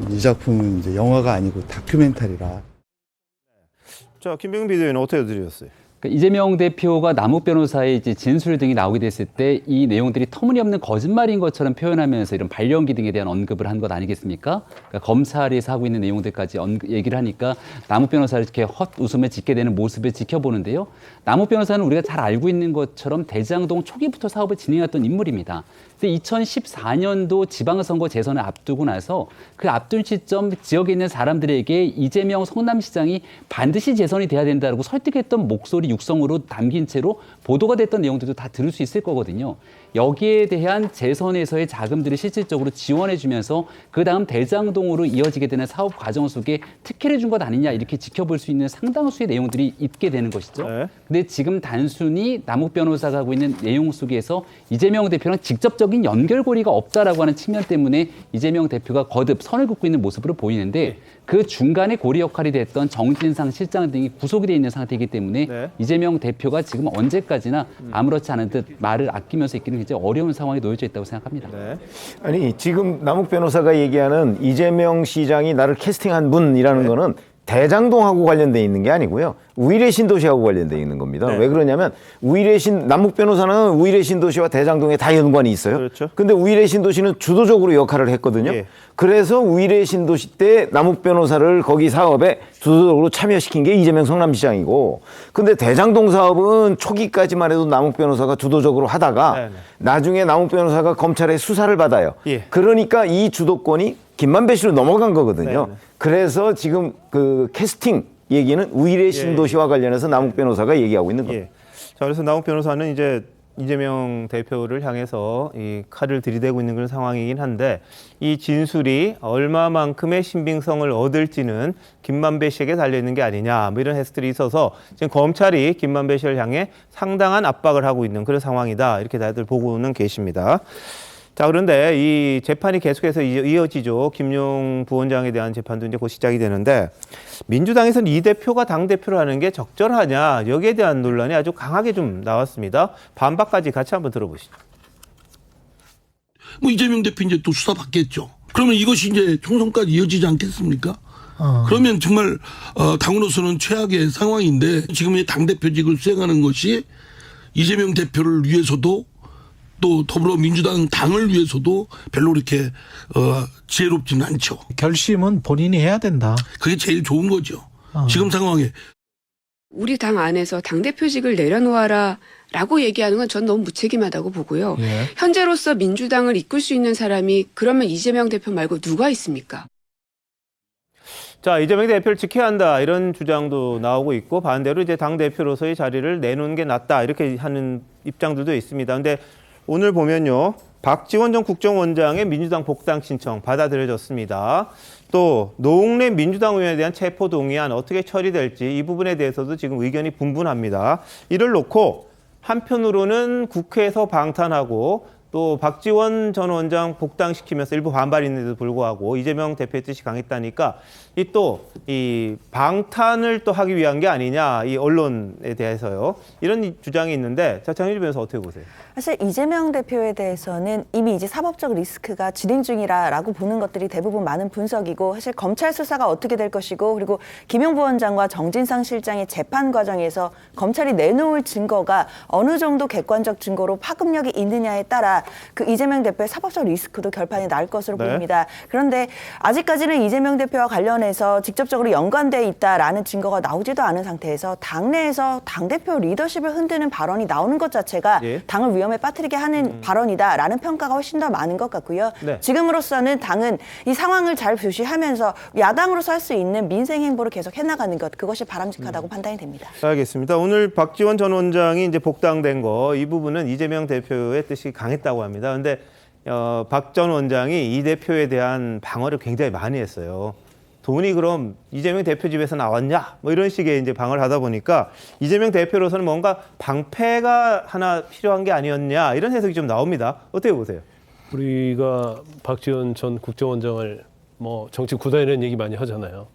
이 작품은 이제 영화가 아니고 다큐멘터리라. 자, 김병민 비대위원은 어떻게 들으셨어요? 그러니까 이재명 대표가 남욱 변호사의 이제 진술 등이 나오게 됐을 때 이 내용들이 터무니없는 거짓말인 것처럼 표현하면서 이런 발령기 등에 대한 언급을 한 것 아니겠습니까? 그러니까 검찰에서 하고 있는 내용들까지 얘기를 하니까 남욱 변호사를 이렇게 헛웃음을 짓게 되는 모습을 지켜보는데요. 남욱 변호사는 우리가 잘 알고 있는 것처럼 대장동 초기부터 사업을 진행했던 인물입니다. 근데 2014년도 지방선거 재선을 앞두고 나서 그 앞둔 시점 지역에 있는 사람들에게 이재명 성남시장이 반드시 재선이 돼야 된다고 설득했던 목소리 육성으로 담긴 채로 보도가 됐던 내용들도 다 들을 수 있을 거거든요. 여기에 대한 재선에서의 자금들을 실질적으로 지원해주면서 그 다음 대장동으로 이어지게 되는 사업 과정 속에 특혜를 준 것 아니냐 이렇게 지켜볼 수 있는 상당수의 내용들이 있게 되는 것이죠. 근데 지금 단순히 남욱 변호사가 하고 있는 내용 속에서 이재명 대표랑 직접적인 연결고리가 없다라고 하는 측면 때문에 이재명 대표가 거듭 선을 긋고 있는 모습으로 보이는데 그 중간에 고리 역할이 됐던 정진상 실장 등이 구속이 돼 있는 상태이기 때문에 이재명 대표가 지금 언제까지나 아무렇지 않은 듯 말을 아끼면서 있기는 굉장히 어려운 상황에 놓여져 있다고 생각합니다. 아니 지금 남욱 변호사가 얘기하는 이재명 시장이 나를 캐스팅한 분이라는 거는 대장동하고 관련돼 있는 게 아니고요. 우일의 신도시하고 관련돼 있는 겁니다. 왜 그러냐면 남욱 변호사는 우일의 신도시와 대장동에 다 연관이 있어요. 그렇죠. 근데 우일의 신도시는 주도적으로 역할을 했거든요. 그래서 우일의 신도시 때 남욱 변호사를 거기 사업에 주도적으로 참여시킨 게 이재명 성남시장이고, 근데 대장동 사업은 초기까지만 해도 남욱 변호사가 주도적으로 하다가 나중에 남욱 변호사가 검찰의 수사를 받아요. 그러니까 이 주도권이 김만배 씨로 넘어간 거거든요. 그래서 지금 그 캐스팅 얘기는 우일의 신도시와 관련해서 남욱 변호사가 얘기하고 있는 겁니다. 자, 그래서 남욱 변호사는 이제 이재명 대표를 향해서 이 칼을 들이대고 있는 그런 상황이긴 한데, 이 진술이 얼마만큼의 신빙성을 얻을지는 김만배 씨에게 달려있는 게 아니냐, 뭐 이런 해석들이 있어서 지금 검찰이 김만배 씨를 향해 상당한 압박을 하고 있는 그런 상황이다, 이렇게 다들 보고는 계십니다. 자, 그런데 이 재판이 계속해서 이어지죠. 김용 부원장에 대한 재판도 이제 곧 시작이 되는데, 민주당에서는 이 대표가 당대표를 하는 게 적절하냐, 여기에 대한 논란이 아주 강하게 좀 나왔습니다. 반박까지 같이 한번 들어보시죠. 뭐 이재명 대표 이제 또 수사 받겠죠. 그러면 이것이 이제 총선까지 이어지지 않겠습니까? 그러면 정말 당으로서는 최악의 상황인데, 지금의 당대표직을 수행하는 것이 이재명 대표를 위해서도 또 더불어민주당 당을 위해서도 별로 이렇게 지혜롭지는 않죠. 결심은 본인이 해야 된다. 그게 제일 좋은 거죠. 지금 상황에. 우리 당 안에서 당대표직을 내려놓아라 라고 얘기하는 건 전 너무 무책임하다고 보고요. 현재로서 민주당을 이끌 수 있는 사람이 그러면 이재명 대표 말고 누가 있습니까? 자, 이재명 대표를 지켜야 한다, 이런 주장도 나오고 있고, 반대로 이제 당대표로서의 자리를 내놓는 게 낫다, 이렇게 하는 입장들도 있습니다. 근데 오늘 보면요, 박지원 전 국정원장의 민주당 복당 신청 받아들여졌습니다. 또 노웅래 민주당 의원에 대한 체포동의안 어떻게 처리될지 이 부분에 대해서도 지금 의견이 분분합니다. 이를 놓고 한편으로는 국회에서 방탄하고 또 박지원 전 원장 복당시키면서 일부 반발이 있는데도 불구하고 이재명 대표의 뜻이 강했다니까 이 방탄을 또 하기 위한 게 아니냐, 이 언론에 대해서요, 이런 주장이 있는데, 자, 장윤주 변호사 어떻게 보세요? 사실 이재명 대표에 대해서는 이미 이제 사법적 리스크가 진행 중이라고 보는 것들이 대부분 많은 분석이고, 사실 검찰 수사가 어떻게 될 것이고, 그리고 김용 부원장과 정진상 실장의 재판 과정에서 검찰이 내놓을 증거가 어느 정도 객관적 증거로 파급력이 있느냐에 따라 그 이재명 대표의 사법적 리스크도 결판이 날 것으로 보입니다. 그런데 아직까지는 이재명 대표와 관련해서 직접적으로 연관돼 있다라는 증거가 나오지도 않은 상태에서 당내에서 당대표 리더십을 흔드는 발언이 나오는 것 자체가 당을 위험에 빠뜨리게 하는 발언이다라는 평가가 훨씬 더 많은 것 같고요. 지금으로서는 당은 이 상황을 잘 주시하면서 야당으로서 할 수 있는 민생 행보를 계속 해나가는 것, 그것이 바람직하다고 판단이 됩니다. 알겠습니다. 오늘 박지원 전 원장이 이제 복당된 거, 이 부분은 이재명 대표의 뜻이 강했다고 합니다. 그런데 박 전 원장이 이 대표에 대한 방어를 굉장히 많이 했어요. 돈이 그럼 이재명 대표 집에서 나왔냐? 뭐 이런 식의 이제 방어를 하다 보니까 이재명 대표로서는 뭔가 방패가 하나 필요한 게 아니었냐, 이런 해석이 좀 나옵니다. 어떻게 보세요? 우리가 박지원 전 국정원장을 뭐 정치 구단이라는 얘기 많이 하잖아요.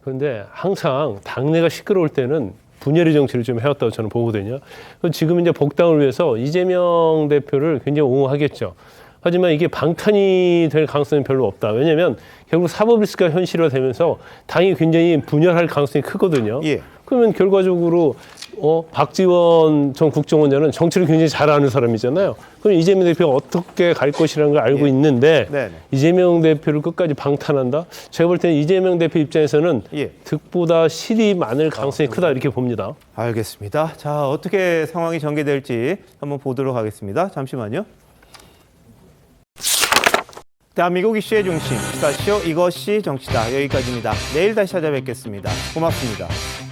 그런데 항상 당내가 시끄러울 때는 분열의 정치를 좀 해왔다고 저는 보거든요. 지금 이제 복당을 위해서 이재명 대표를 굉장히 옹호하겠죠. 하지만 이게 방탄이 될 가능성은 별로 없다. 왜냐하면 결국 사법 리스크가 현실화되면서 당이 굉장히 분열할 가능성이 크거든요. 예. 그러면 결과적으로 박지원 전 국정원장은 정치를 굉장히 잘 아는 사람이잖아요. 그럼 이재명 대표가 어떻게 갈 것이라는 걸 알고 있는데 네네. 이재명 대표를 끝까지 방탄한다? 제가 볼 때는 이재명 대표 입장에서는 득보다 실이 많을 가능성이 크다 이렇게 봅니다. 알겠습니다. 자, 어떻게 상황이 전개될지 한번 보도록 하겠습니다. 잠시만요. 대한민국 이슈의 중심, 스타쇼 이것이 정치다. 여기까지입니다. 내일 다시 찾아뵙겠습니다. 고맙습니다.